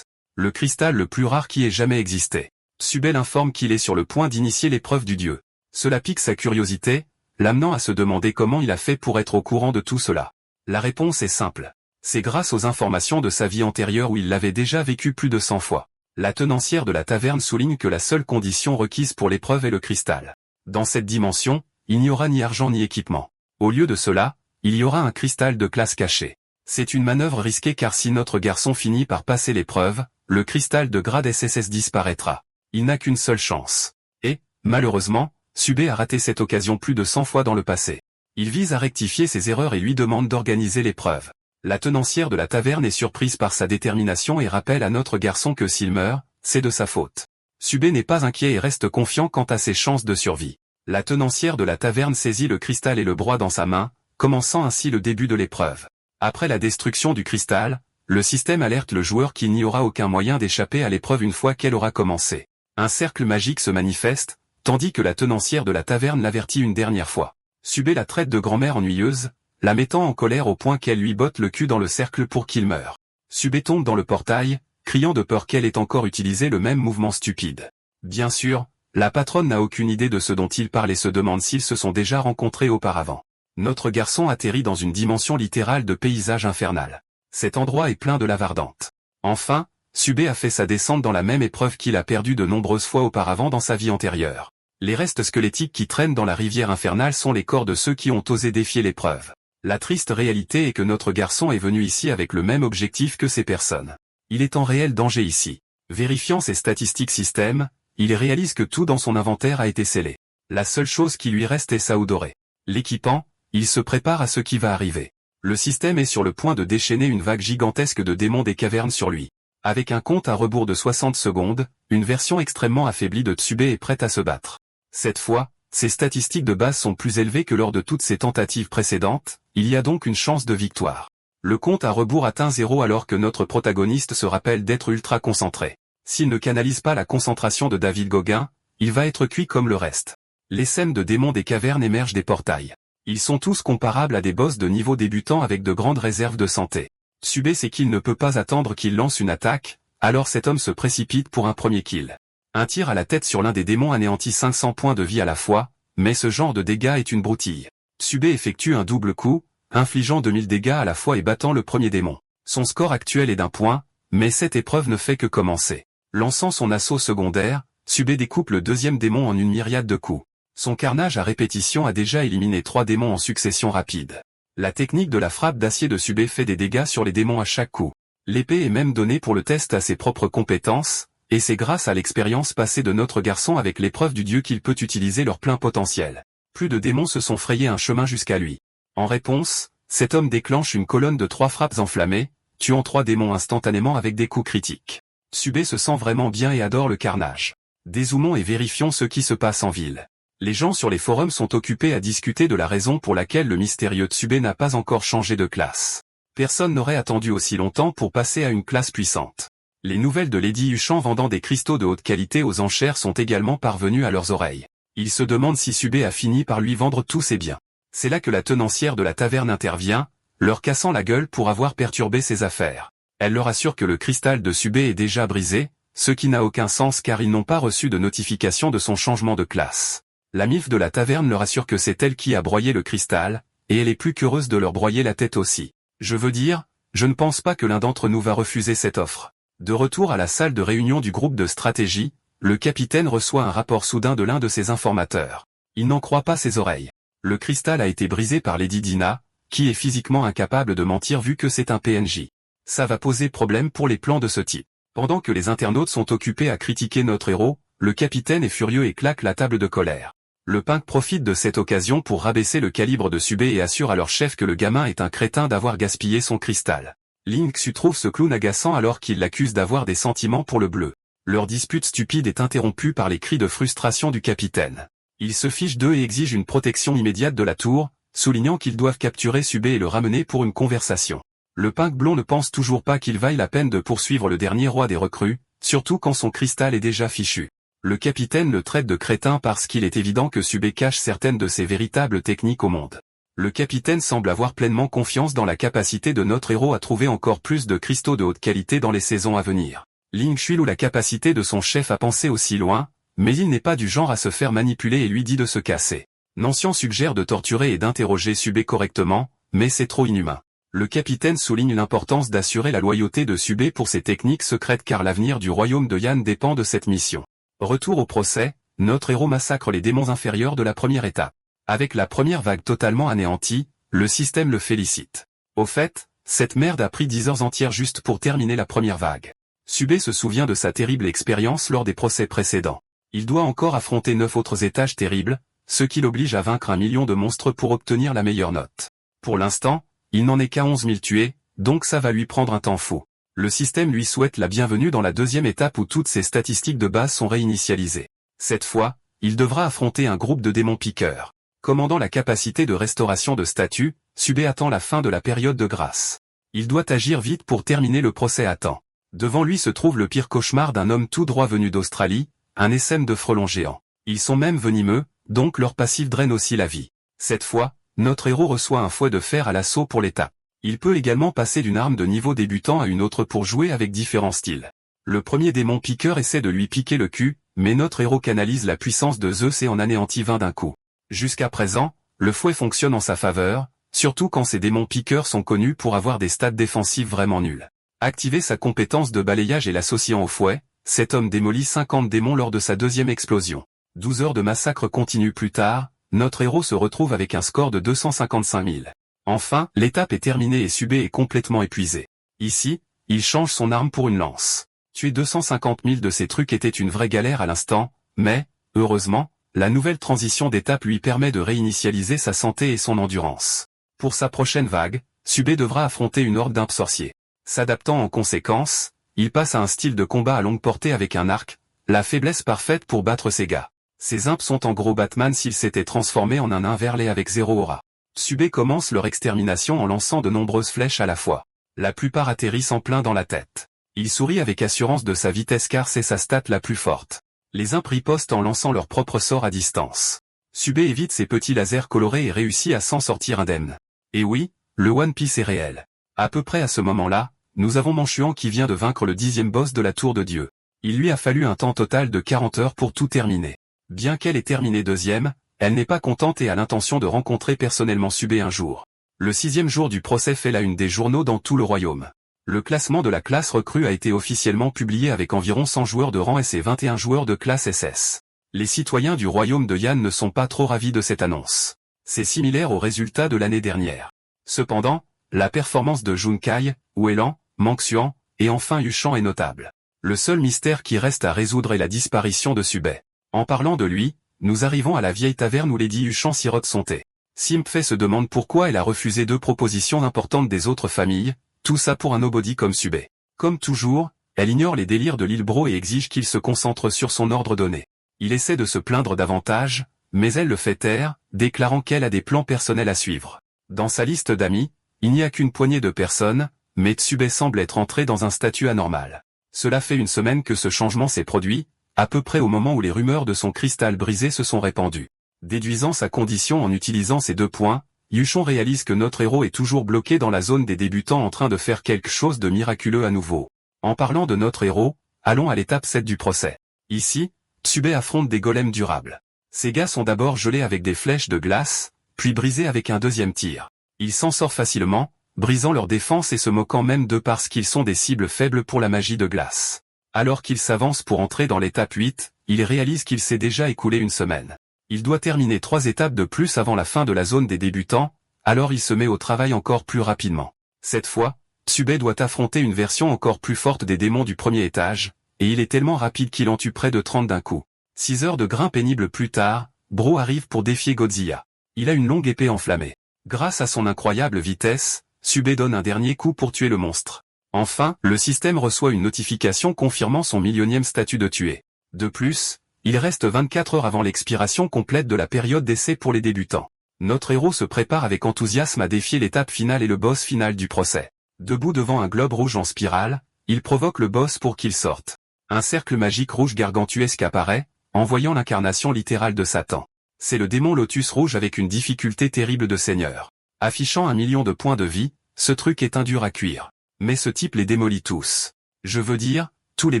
Le cristal le plus rare qui ait jamais existé. Sube informe qu'il est sur le point d'initier l'épreuve du dieu. Cela pique sa curiosité, l'amenant à se demander comment il a fait pour être au courant de tout cela. La réponse est simple. C'est grâce aux informations de sa vie antérieure où il l'avait déjà vécu plus de 100 fois. La tenancière de la taverne souligne que la seule condition requise pour l'épreuve est le cristal. Dans cette dimension, il n'y aura ni argent ni équipement. Au lieu de cela, il y aura un cristal de classe caché. C'est une manœuvre risquée car si notre garçon finit par passer l'épreuve, le cristal de grade SSS disparaîtra. Il n'a qu'une seule chance. Et, malheureusement, Subé a raté cette occasion plus de 100 fois dans le passé. Il vise à rectifier ses erreurs et lui demande d'organiser l'épreuve. La tenancière de la taverne est surprise par sa détermination et rappelle à notre garçon que s'il meurt, c'est de sa faute. Subé n'est pas inquiet et reste confiant quant à ses chances de survie. La tenancière de la taverne saisit le cristal et le broie dans sa main, commençant ainsi le début de l'épreuve. Après la destruction du cristal, le système alerte le joueur qu'il n'y aura aucun moyen d'échapper à l'épreuve une fois qu'elle aura commencé. Un cercle magique se manifeste, tandis que la tenancière de la taverne l'avertit une dernière fois. Subé la traite de grand-mère ennuyeuse, la mettant en colère au point qu'elle lui botte le cul dans le cercle pour qu'il meure. Subé tombe dans le portail, criant de peur qu'elle ait encore utilisé le même mouvement stupide. Bien sûr, la patronne n'a aucune idée de ce dont il parle et se demande s'ils se sont déjà rencontrés auparavant. Notre garçon atterrit dans une dimension littérale de paysage infernal. Cet endroit est plein de lave ardente. Enfin, Subé a fait sa descente dans la même épreuve qu'il a perdue de nombreuses fois auparavant dans sa vie antérieure. Les restes squelettiques qui traînent dans la rivière infernale sont les corps de ceux qui ont osé défier l'épreuve. La triste réalité est que notre garçon est venu ici avec le même objectif que ces personnes. Il est en réel danger ici. Vérifiant ses statistiques système, il réalise que tout dans son inventaire a été scellé. La seule chose qui lui reste est sa houe dorée. L'équipant, il se prépare à ce qui va arriver. Le système est sur le point de déchaîner une vague gigantesque de démons des cavernes sur lui. Avec un compte à rebours de 60 secondes, une version extrêmement affaiblie de Tsubé est prête à se battre. Cette fois, ses statistiques de base sont plus élevées que lors de toutes ses tentatives précédentes, il y a donc une chance de victoire. Le compte à rebours atteint 0 alors que notre protagoniste se rappelle d'être ultra concentré. S'il ne canalise pas la concentration de David Gauguin, il va être cuit comme le reste. Les scènes de démons des cavernes émergent des portails. Ils sont tous comparables à des boss de niveau débutant avec de grandes réserves de santé. Subé sait qu'il ne peut pas attendre qu'il lance une attaque, alors cet homme se précipite pour un premier kill. Un tir à la tête sur l'un des démons anéantit 500 points de vie à la fois, mais ce genre de dégâts est une broutille. Subé effectue un double coup, infligeant 2000 dégâts à la fois et battant le premier démon. Son score actuel est d'1 point, mais cette épreuve ne fait que commencer. Lançant son assaut secondaire, Subé découpe le deuxième démon en une myriade de coups. Son carnage à répétition a déjà éliminé 3 démons en succession rapide. La technique de la frappe d'acier de Subé fait des dégâts sur les démons à chaque coup. L'épée est même donnée pour le test à ses propres compétences, et c'est grâce à l'expérience passée de notre garçon avec l'épreuve du dieu qu'il peut utiliser leur plein potentiel. Plus de démons se sont frayés un chemin jusqu'à lui. En réponse, cet homme déclenche une colonne de 3 frappes enflammées, tuant 3 démons instantanément avec des coups critiques. Subé se sent vraiment bien et adore le carnage. Dézoomons et vérifions ce qui se passe en ville. Les gens sur les forums sont occupés à discuter de la raison pour laquelle le mystérieux Tsubé n'a pas encore changé de classe. Personne n'aurait attendu aussi longtemps pour passer à une classe puissante. Les nouvelles de Lady Huchan vendant des cristaux de haute qualité aux enchères sont également parvenues à leurs oreilles. Ils se demandent si Subé a fini par lui vendre tous ses biens. C'est là que la tenancière de la taverne intervient, leur cassant la gueule pour avoir perturbé ses affaires. Elle leur assure que le cristal de Subé est déjà brisé, ce qui n'a aucun sens car ils n'ont pas reçu de notification de son changement de classe. La mif de la taverne leur assure que c'est elle qui a broyé le cristal, et elle est plus qu'heureuse de leur broyer la tête aussi. Je veux dire, je ne pense pas que l'un d'entre nous va refuser cette offre. De retour à la salle de réunion du groupe de stratégie, le capitaine reçoit un rapport soudain de l'un de ses informateurs. Il n'en croit pas ses oreilles. Le cristal a été brisé par Lady Dina, qui est physiquement incapable de mentir vu que c'est un PNJ. Ça va poser problème pour les plans de ce type. Pendant que les internautes sont occupés à critiquer notre héros, le capitaine est furieux et claque la table de colère. Le punk profite de cette occasion pour rabaisser le calibre de Subé et assure à leur chef que le gamin est un crétin d'avoir gaspillé son cristal. Ling Xu trouve ce clown agaçant alors qu'il l'accuse d'avoir des sentiments pour le bleu. Leur dispute stupide est interrompue par les cris de frustration du capitaine. Il se fiche d'eux et exige une protection immédiate de la tour, soulignant qu'ils doivent capturer Subé et le ramener pour une conversation. Le punk blond ne pense toujours pas qu'il vaille la peine de poursuivre le dernier roi des recrues, surtout quand son cristal est déjà fichu. Le capitaine le traite de crétin parce qu'il est évident que Subé cache certaines de ses véritables techniques au monde. Le capitaine semble avoir pleinement confiance dans la capacité de notre héros à trouver encore plus de cristaux de haute qualité dans les saisons à venir. Ling Shui loue la capacité de son chef à penser aussi loin, mais il n'est pas du genre à se faire manipuler et lui dit de se casser. Nantzian suggère de torturer et d'interroger Subé correctement, mais c'est trop inhumain. Le capitaine souligne l'importance d'assurer la loyauté de Subé pour ses techniques secrètes car l'avenir du royaume de Yan dépend de cette mission. Retour au procès, notre héros massacre les démons inférieurs de la première étape. Avec la première vague totalement anéantie, le système le félicite. Au fait, cette merde a pris 10 heures entières juste pour terminer la première vague. Subé se souvient de sa terrible expérience lors des procès précédents. Il doit encore affronter 9 autres étages terribles, ce qui l'oblige à vaincre 1 million de monstres pour obtenir la meilleure note. Pour l'instant, il n'en est qu'à 11 000 tués, donc ça va lui prendre un temps fou. Le système lui souhaite la bienvenue dans la deuxième étape où toutes ses statistiques de base sont réinitialisées. Cette fois, il devra affronter un groupe de démons piqueurs. Commandant la capacité de restauration de statut, Subé attend la fin de la période de grâce. Il doit agir vite pour terminer le procès à temps. Devant lui se trouve le pire cauchemar d'un homme tout droit venu d'Australie, un essaim de frelons géants. Ils sont même venimeux, donc leur passif draine aussi la vie. Cette fois, notre héros reçoit un fouet de fer à l'assaut pour l'étape. Il peut également passer d'une arme de niveau débutant à une autre pour jouer avec différents styles. Le premier démon piqueur essaie de lui piquer le cul, mais notre héros canalise la puissance de Zeus et en anéantit 20 d'un coup. Jusqu'à présent, le fouet fonctionne en sa faveur, surtout quand ces démons piqueurs sont connus pour avoir des stats défensifs vraiment nuls. Activer sa compétence de balayage et l'associant au fouet, cet homme démolit 50 démons lors de sa deuxième explosion. 12 heures de massacre continuent plus tard, notre héros se retrouve avec un score de 255 000. Enfin, l'étape est terminée et Subé est complètement épuisé. Ici, il change son arme pour une lance. Tuer 250 000 de ces trucs était une vraie galère à l'instant, mais, heureusement, la nouvelle transition d'étape lui permet de réinitialiser sa santé et son endurance. Pour sa prochaine vague, Subé devra affronter une horde d'imps sorciers. S'adaptant en conséquence, il passe à un style de combat à longue portée avec un arc, la faiblesse parfaite pour battre ses gars. Ces imps sont en gros Batman s'ils s'étaient transformés en un nain verlet avec 0 aura. Subé commence leur extermination en lançant de nombreuses flèches à la fois. La plupart atterrissent en plein dans la tête. Il sourit avec assurance de sa vitesse car c'est sa stat la plus forte. Les imps ripostent en lançant leur propre sort à distance. Subé évite ces petits lasers colorés et réussit à s'en sortir indemne. Et oui, le One Piece est réel. À peu près à ce moment-là, nous avons Manchuan qui vient de vaincre le 10e boss de la Tour de Dieu. Il lui a fallu un temps total de 40 heures pour tout terminer. Bien qu'elle ait terminé deuxième, elle n'est pas contente et a l'intention de rencontrer personnellement Subé un jour. Le 6e jour du procès fait la une des journaux dans tout le royaume. Le classement de la classe recrue a été officiellement publié avec environ 100 joueurs de rang S et 21 joueurs de classe SS. Les citoyens du royaume de Yan ne sont pas trop ravis de cette annonce. C'est similaire aux résultats de l'année dernière. Cependant, la performance de Junkai, Ouelan, Manxian, et enfin Yuchan est notable. Le seul mystère qui reste à résoudre est la disparition de Subé. En parlant de lui, nous arrivons à la vieille taverne où Lady Yuchan sirote son thé. Simpfei se demande pourquoi elle a refusé 2 propositions importantes des autres familles, tout ça pour un nobody comme Subé. Comme toujours, elle ignore les délires de l'île Bro et exige qu'il se concentre sur son ordre donné. Il essaie de se plaindre davantage, mais elle le fait taire, déclarant qu'elle a des plans personnels à suivre. Dans sa liste d'amis, il n'y a qu'une poignée de personnes, mais Subé semble être entré dans un statut anormal. Cela fait une semaine que ce changement s'est produit, à peu près au moment où les rumeurs de son cristal brisé se sont répandues. Déduisant sa condition en utilisant ces 2 points, Yuchan réalise que notre héros est toujours bloqué dans la zone des débutants en train de faire quelque chose de miraculeux à nouveau. En parlant de notre héros, allons à l'étape 7 du procès. Ici, Subé affronte des golems durables. Ces gars sont d'abord gelés avec des flèches de glace, puis brisés avec un deuxième tir. Il s'en sort facilement, brisant leur défense et se moquant même d'eux parce qu'ils sont des cibles faibles pour la magie de glace. Alors qu'il s'avance pour entrer dans l'étape 8, il réalise qu'il s'est déjà écoulé une semaine. Il doit terminer 3 étapes de plus avant la fin de la zone des débutants, alors il se met au travail encore plus rapidement. Cette fois, Subé doit affronter une version encore plus forte des démons du premier étage, et il est tellement rapide qu'il en tue près de 30 d'un coup. 6 heures de grain pénible plus tard, Bro arrive pour défier Godzilla. Il a une longue épée enflammée. Grâce à son incroyable vitesse, Subé donne un dernier coup pour tuer le monstre. Enfin, le système reçoit une notification confirmant son 1 000e statut de tué. De plus, il reste 24 heures avant l'expiration complète de la période d'essai pour les débutants. Notre héros se prépare avec enthousiasme à défier l'étape finale et le boss final du procès. Debout devant un globe rouge en spirale, il provoque le boss pour qu'il sorte. Un cercle magique rouge gargantuesque apparaît, envoyant l'incarnation littérale de Satan. C'est le démon Lotus rouge avec une difficulté terrible de seigneur. Affichant 1 million de points de vie, ce truc est un dur à cuire. Mais ce type les démolit tous. Je veux dire, tous les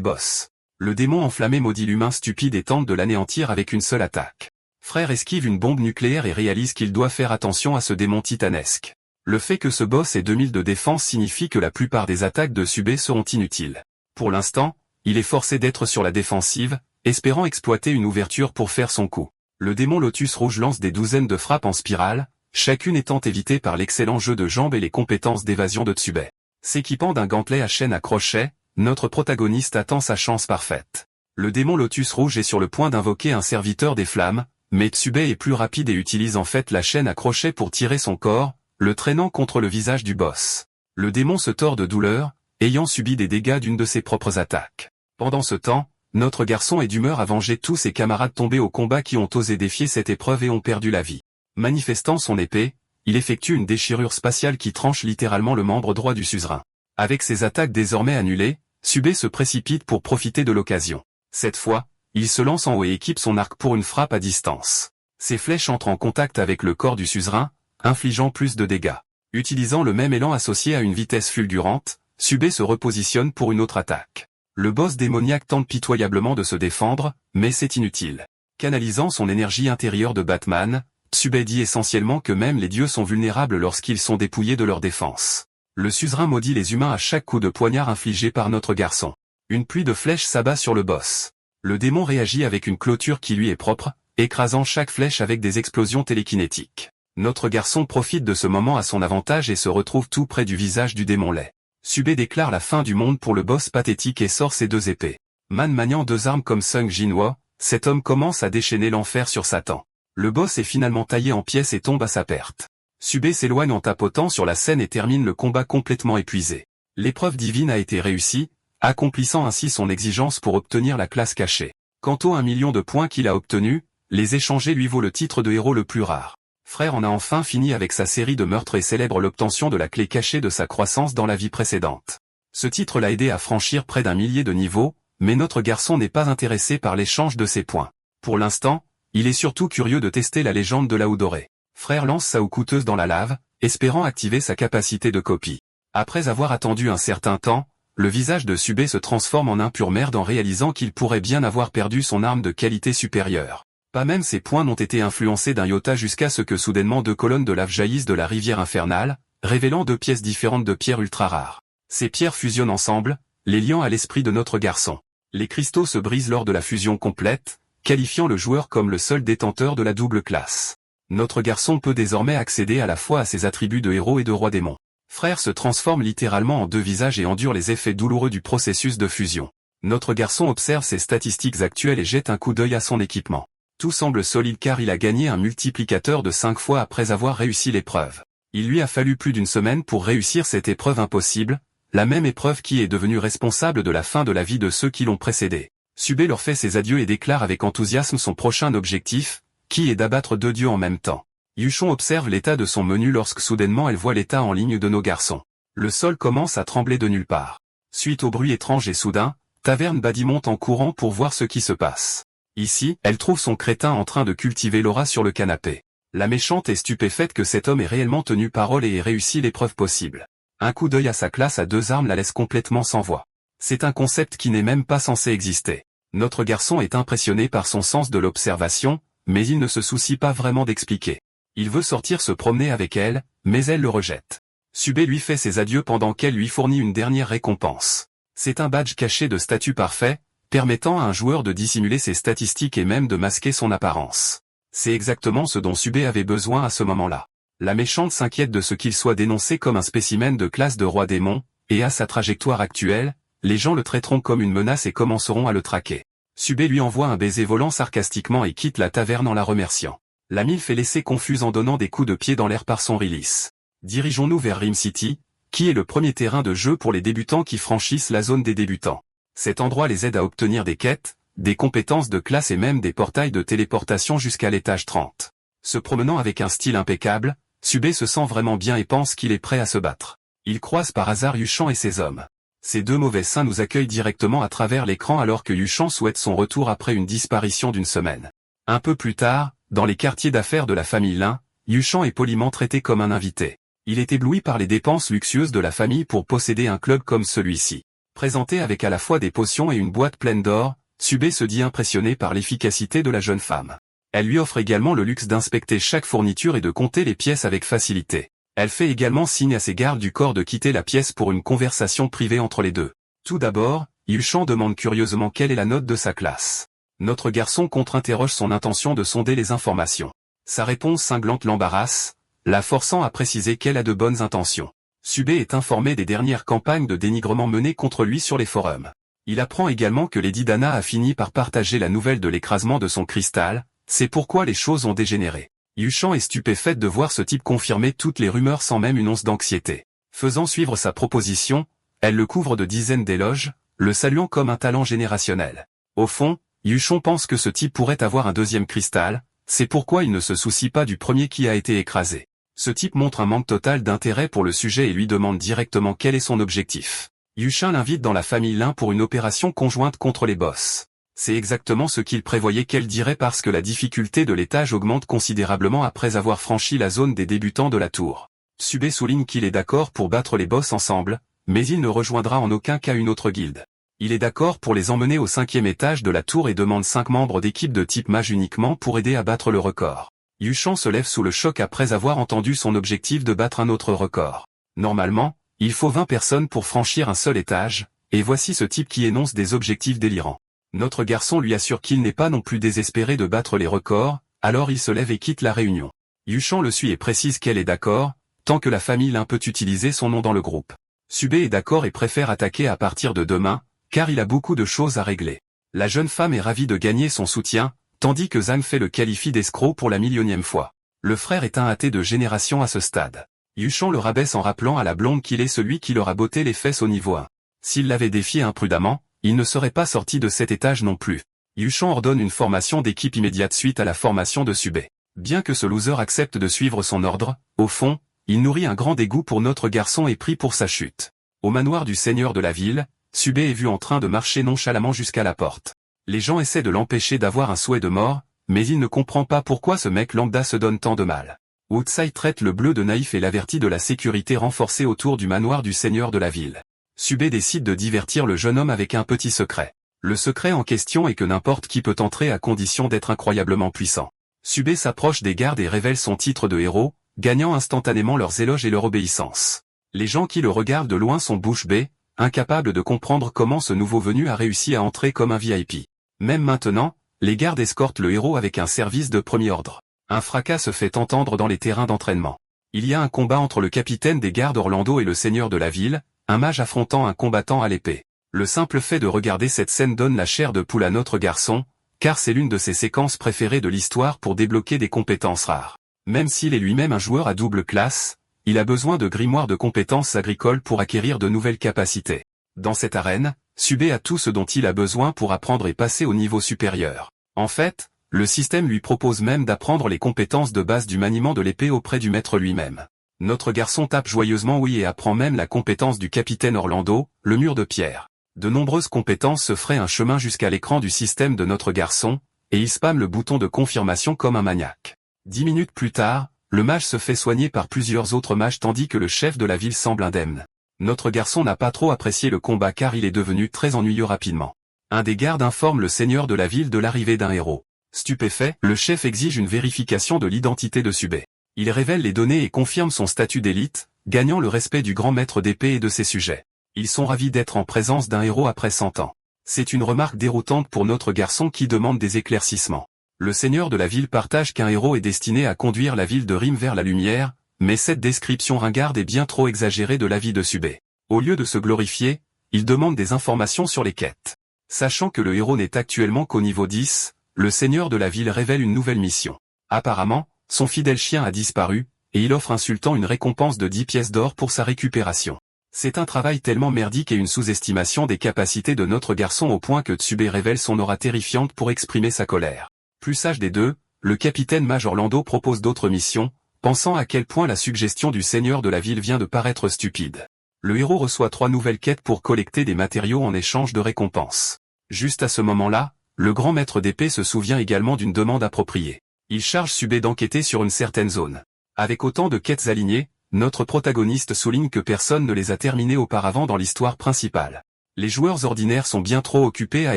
boss. Le démon enflammé maudit l'humain stupide et tente de l'anéantir avec une seule attaque. Frère esquive une bombe nucléaire et réalise qu'il doit faire attention à ce démon titanesque. Le fait que ce boss ait 2000 de défense signifie que la plupart des attaques de Subé seront inutiles. Pour l'instant, il est forcé d'être sur la défensive, espérant exploiter une ouverture pour faire son coup. Le démon Lotus Rouge lance des douzaines de frappes en spirale, chacune étant évitée par l'excellent jeu de jambes et les compétences d'évasion de Tsubé. S'équipant d'un gantelet à chaîne à crochet, notre protagoniste attend sa chance parfaite. Le démon Lotus Rouge est sur le point d'invoquer un serviteur des flammes, mais Tsubé est plus rapide et utilise en fait la chaîne à crochet pour tirer son corps, le traînant contre le visage du boss. Le démon se tord de douleur, ayant subi des dégâts d'une de ses propres attaques. Pendant ce temps, notre garçon est d'humeur à venger tous ses camarades tombés au combat qui ont osé défier cette épreuve et ont perdu la vie. Manifestant son épée, il effectue une déchirure spatiale qui tranche littéralement le membre droit du suzerain. Avec ses attaques désormais annulées, Subé se précipite pour profiter de l'occasion. Cette fois, il se lance en haut et équipe son arc pour une frappe à distance. Ses flèches entrent en contact avec le corps du suzerain, infligeant plus de dégâts. Utilisant le même élan associé à une vitesse fulgurante, Subé se repositionne pour une autre attaque. Le boss démoniaque tente pitoyablement de se défendre, mais c'est inutile. Canalisant son énergie intérieure de Batman, Subé dit essentiellement que même les dieux sont vulnérables lorsqu'ils sont dépouillés de leur défense. Le suzerain maudit les humains à chaque coup de poignard infligé par notre garçon. Une pluie de flèches s'abat sur le boss. Le démon réagit avec une clôture qui lui est propre, écrasant chaque flèche avec des explosions télékinétiques. Notre garçon profite de ce moment à son avantage et se retrouve tout près du visage du démon laid. Subé déclare la fin du monde pour le boss pathétique et sort ses deux épées. Maniant deux armes comme Sung Jinhwa, cet homme commence à déchaîner l'enfer sur Satan. Le boss est finalement taillé en pièces et tombe à sa perte. Subé s'éloigne en tapotant sur la scène et termine le combat complètement épuisé. L'épreuve divine a été réussie, accomplissant ainsi son exigence pour obtenir la classe cachée. Quant aux 1 million de points qu'il a obtenus, les échanger lui vaut le titre de héros le plus rare. Frère en a enfin fini avec sa série de meurtres et célèbre l'obtention de la clé cachée de sa croissance dans la vie précédente. Ce titre l'a aidé à franchir près d'1 millier de niveaux, mais notre garçon n'est pas intéressé par l'échange de ses points. Pour l'instant, il est surtout curieux de tester la légende de la houe dorée. Frère lance sa houe coûteuse dans la lave, espérant activer sa capacité de copie. Après avoir attendu un certain temps, le visage de Subé se transforme en impure merde en réalisant qu'il pourrait bien avoir perdu son arme de qualité supérieure. Pas même ses points n'ont été influencés d'un iota jusqu'à ce que soudainement 2 colonnes de lave jaillissent de la rivière infernale, révélant 2 pièces différentes de pierres ultra rares. Ces pierres fusionnent ensemble, les liant à l'esprit de notre garçon. Les cristaux se brisent lors de la fusion complète, qualifiant le joueur comme le seul détenteur de la double classe. Notre garçon peut désormais accéder à la fois à ses attributs de héros et de roi démon. Frère se transforme littéralement en 2 visages et endure les effets douloureux du processus de fusion. Notre garçon observe ses statistiques actuelles et jette un coup d'œil à son équipement. Tout semble solide car il a gagné un multiplicateur de 5 fois après avoir réussi l'épreuve. Il lui a fallu plus d'une semaine pour réussir cette épreuve impossible, la même épreuve qui est devenue responsable de la fin de la vie de ceux qui l'ont précédé. Subé leur fait ses adieux et déclare avec enthousiasme son prochain objectif, qui est d'abattre 2 dieux en même temps. Yuchon observe l'état de son menu lorsque soudainement elle voit l'état en ligne de nos garçons. Le sol commence à trembler de nulle part. Suite au bruit étrange et soudain, Taverne Badi monte en courant pour voir ce qui se passe. Ici, elle trouve son crétin en train de cultiver Laura sur le canapé. La méchante est stupéfaite que cet homme ait réellement tenu parole et ait réussi l'épreuve possible. Un coup d'œil à sa classe à 2 armes la laisse complètement sans voix. C'est un concept qui n'est même pas censé exister. Notre garçon est impressionné par son sens de l'observation, mais il ne se soucie pas vraiment d'expliquer. Il veut sortir se promener avec elle, mais elle le rejette. Subé lui fait ses adieux pendant qu'elle lui fournit une dernière récompense. C'est un badge caché de statut parfait, permettant à un joueur de dissimuler ses statistiques et même de masquer son apparence. C'est exactement ce dont Subé avait besoin à ce moment-là. La méchante s'inquiète de ce qu'il soit dénoncé comme un spécimen de classe de roi démon, et à sa trajectoire actuelle, les gens le traiteront comme une menace et commenceront à le traquer. Subé lui envoie un baiser volant sarcastiquement et quitte la taverne en la remerciant. La MILF est laissée confuse en donnant des coups de pied dans l'air par son release. Dirigeons-nous vers Rim City, qui est le premier terrain de jeu pour les débutants qui franchissent la zone des débutants. Cet endroit les aide à obtenir des quêtes, des compétences de classe et même des portails de téléportation jusqu'à l'étage 30. Se promenant avec un style impeccable, Subé se sent vraiment bien et pense qu'il est prêt à se battre. Il croise par hasard Yuchan et ses hommes. Ces 2 mauvais saints nous accueillent directement à travers l'écran alors que Yuchan souhaite son retour après une disparition d'1 semaine. Un peu plus tard, dans les quartiers d'affaires de la famille Lin, Yuchan est poliment traité comme un invité. Il est ébloui par les dépenses luxueuses de la famille pour posséder un club comme celui-ci. Présenté avec à la fois des potions et une boîte pleine d'or, Subé se dit impressionné par l'efficacité de la jeune femme. Elle lui offre également le luxe d'inspecter chaque fourniture et de compter les pièces avec facilité. Elle fait également signe à ses gardes du corps de quitter la pièce pour une conversation privée entre les deux. Tout d'abord, Yuchan demande curieusement quelle est la note de sa classe. Notre garçon contre-interroge son intention de sonder les informations. Sa réponse cinglante l'embarrasse, la forçant à préciser qu'elle a de bonnes intentions. Subé est informé des dernières campagnes de dénigrement menées contre lui sur les forums. Il apprend également que Lady Dana a fini par partager la nouvelle de l'écrasement de son cristal, c'est pourquoi les choses ont dégénéré. Yuchan est stupéfaite de voir ce type confirmer toutes les rumeurs sans même une once d'anxiété. Faisant suivre sa proposition, elle le couvre de dizaines d'éloges, le saluant comme un talent générationnel. Au fond, Yuchan pense que ce type pourrait avoir un deuxième cristal, c'est pourquoi il ne se soucie pas du premier qui a été écrasé. Ce type montre un manque total d'intérêt pour le sujet et lui demande directement quel est son objectif. Yuchan l'invite dans la famille Lin pour une opération conjointe contre les boss. C'est exactement ce qu'il prévoyait qu'elle dirait parce que la difficulté de l'étage augmente considérablement après avoir franchi la zone des débutants de la tour. Subé souligne qu'il est d'accord pour battre les boss ensemble, mais il ne rejoindra en aucun cas une autre guilde. Il est d'accord pour les emmener au 5e étage de la tour et demande 5 membres d'équipe de type mage uniquement pour aider à battre le record. Yuchan se lève sous le choc après avoir entendu son objectif de battre un autre record. Normalement, il faut 20 personnes pour franchir un seul étage, et voici ce type qui énonce des objectifs délirants. Notre garçon lui assure qu'il n'est pas non plus désespéré de battre les records, alors il se lève et quitte la réunion. Yuchan le suit et précise qu'elle est d'accord, tant que la famille Lin peut utiliser son nom dans le groupe. Subé est d'accord et préfère attaquer à partir de demain, car il a beaucoup de choses à régler. La jeune femme est ravie de gagner son soutien, tandis que Zhang fait le qualifie d'escroc pour la millionième fois. Le frère est un athée de génération à ce stade. Yuchan le rabaisse en rappelant à la blonde qu'il est celui qui leur a botté les fesses au niveau 1. S'il l'avait défié imprudemment, il ne serait pas sorti de cet étage non plus. Yuchan ordonne une formation d'équipe immédiate suite à la formation de Subé. Bien que ce loser accepte de suivre son ordre, au fond, il nourrit un grand dégoût pour notre garçon et prie pour sa chute. Au manoir du seigneur de la ville, Subé est vu en train de marcher nonchalamment jusqu'à la porte. Les gens essaient de l'empêcher d'avoir un souhait de mort, mais il ne comprend pas pourquoi ce mec lambda se donne tant de mal. Woodside traite le bleu de naïf et l'avertit de la sécurité renforcée autour du manoir du seigneur de la ville. Subé décide de divertir le jeune homme avec un petit secret. Le secret en question est que n'importe qui peut entrer à condition d'être incroyablement puissant. Subé s'approche des gardes et révèle son titre de héros, gagnant instantanément leurs éloges et leur obéissance. Les gens qui le regardent de loin sont bouche bée, incapables de comprendre comment ce nouveau venu a réussi à entrer comme un VIP. Même maintenant, les gardes escortent le héros avec un service de premier ordre. Un fracas se fait entendre dans les terrains d'entraînement. Il y a un combat entre le capitaine des gardes Orlando et le seigneur de la ville, un mage affrontant un combattant à l'épée. Le simple fait de regarder cette scène donne la chair de poule à notre garçon, car c'est l'une de ses séquences préférées de l'histoire pour débloquer des compétences rares. Même s'il est lui-même un joueur à double classe, il a besoin de grimoires de compétences agricoles pour acquérir de nouvelles capacités. Dans cette arène, Subé a tout ce dont il a besoin pour apprendre et passer au niveau supérieur. En fait, le système lui propose même d'apprendre les compétences de base du maniement de l'épée auprès du maître lui-même. Notre garçon tape joyeusement oui et apprend même la compétence du capitaine Orlando, le mur de pierre. De nombreuses compétences se feraient un chemin jusqu'à l'écran du système de notre garçon, et il spamme le bouton de confirmation comme un maniaque. 10 minutes plus tard, le mage se fait soigner par plusieurs autres mages tandis que le chef de la ville semble indemne. Notre garçon n'a pas trop apprécié le combat car il est devenu très ennuyeux rapidement. Un des gardes informe le seigneur de la ville de l'arrivée d'un héros. Stupéfait, le chef exige une vérification de l'identité de Subé. Il révèle les données et confirme son statut d'élite, gagnant le respect du grand maître d'épée et de ses sujets. Ils sont ravis d'être en présence d'un héros après 100 ans. C'est une remarque déroutante pour notre garçon qui demande des éclaircissements. Le seigneur de la ville partage qu'un héros est destiné à conduire la ville de Rime vers la lumière, mais cette description ringarde est bien trop exagérée de l'avis de Subé. Au lieu de se glorifier, il demande des informations sur les quêtes. Sachant que le héros n'est actuellement qu'au niveau 10, le seigneur de la ville révèle une nouvelle mission. Apparemment, son fidèle chien a disparu, et il offre insultant une récompense de 10 pièces d'or pour sa récupération. C'est un travail tellement merdique et une sous-estimation des capacités de notre garçon au point que Tsubé révèle son aura terrifiante pour exprimer sa colère. Plus sage des deux, le capitaine mage Orlando propose d'autres missions, pensant à quel point la suggestion du seigneur de la ville vient de paraître stupide. Le héros reçoit 3 nouvelles quêtes pour collecter des matériaux en échange de récompenses. Juste à ce moment-là, le grand maître d'épée se souvient également d'une demande appropriée. Il charge Subé d'enquêter sur une certaine zone. Avec autant de quêtes alignées, notre protagoniste souligne que personne ne les a terminées auparavant dans l'histoire principale. Les joueurs ordinaires sont bien trop occupés à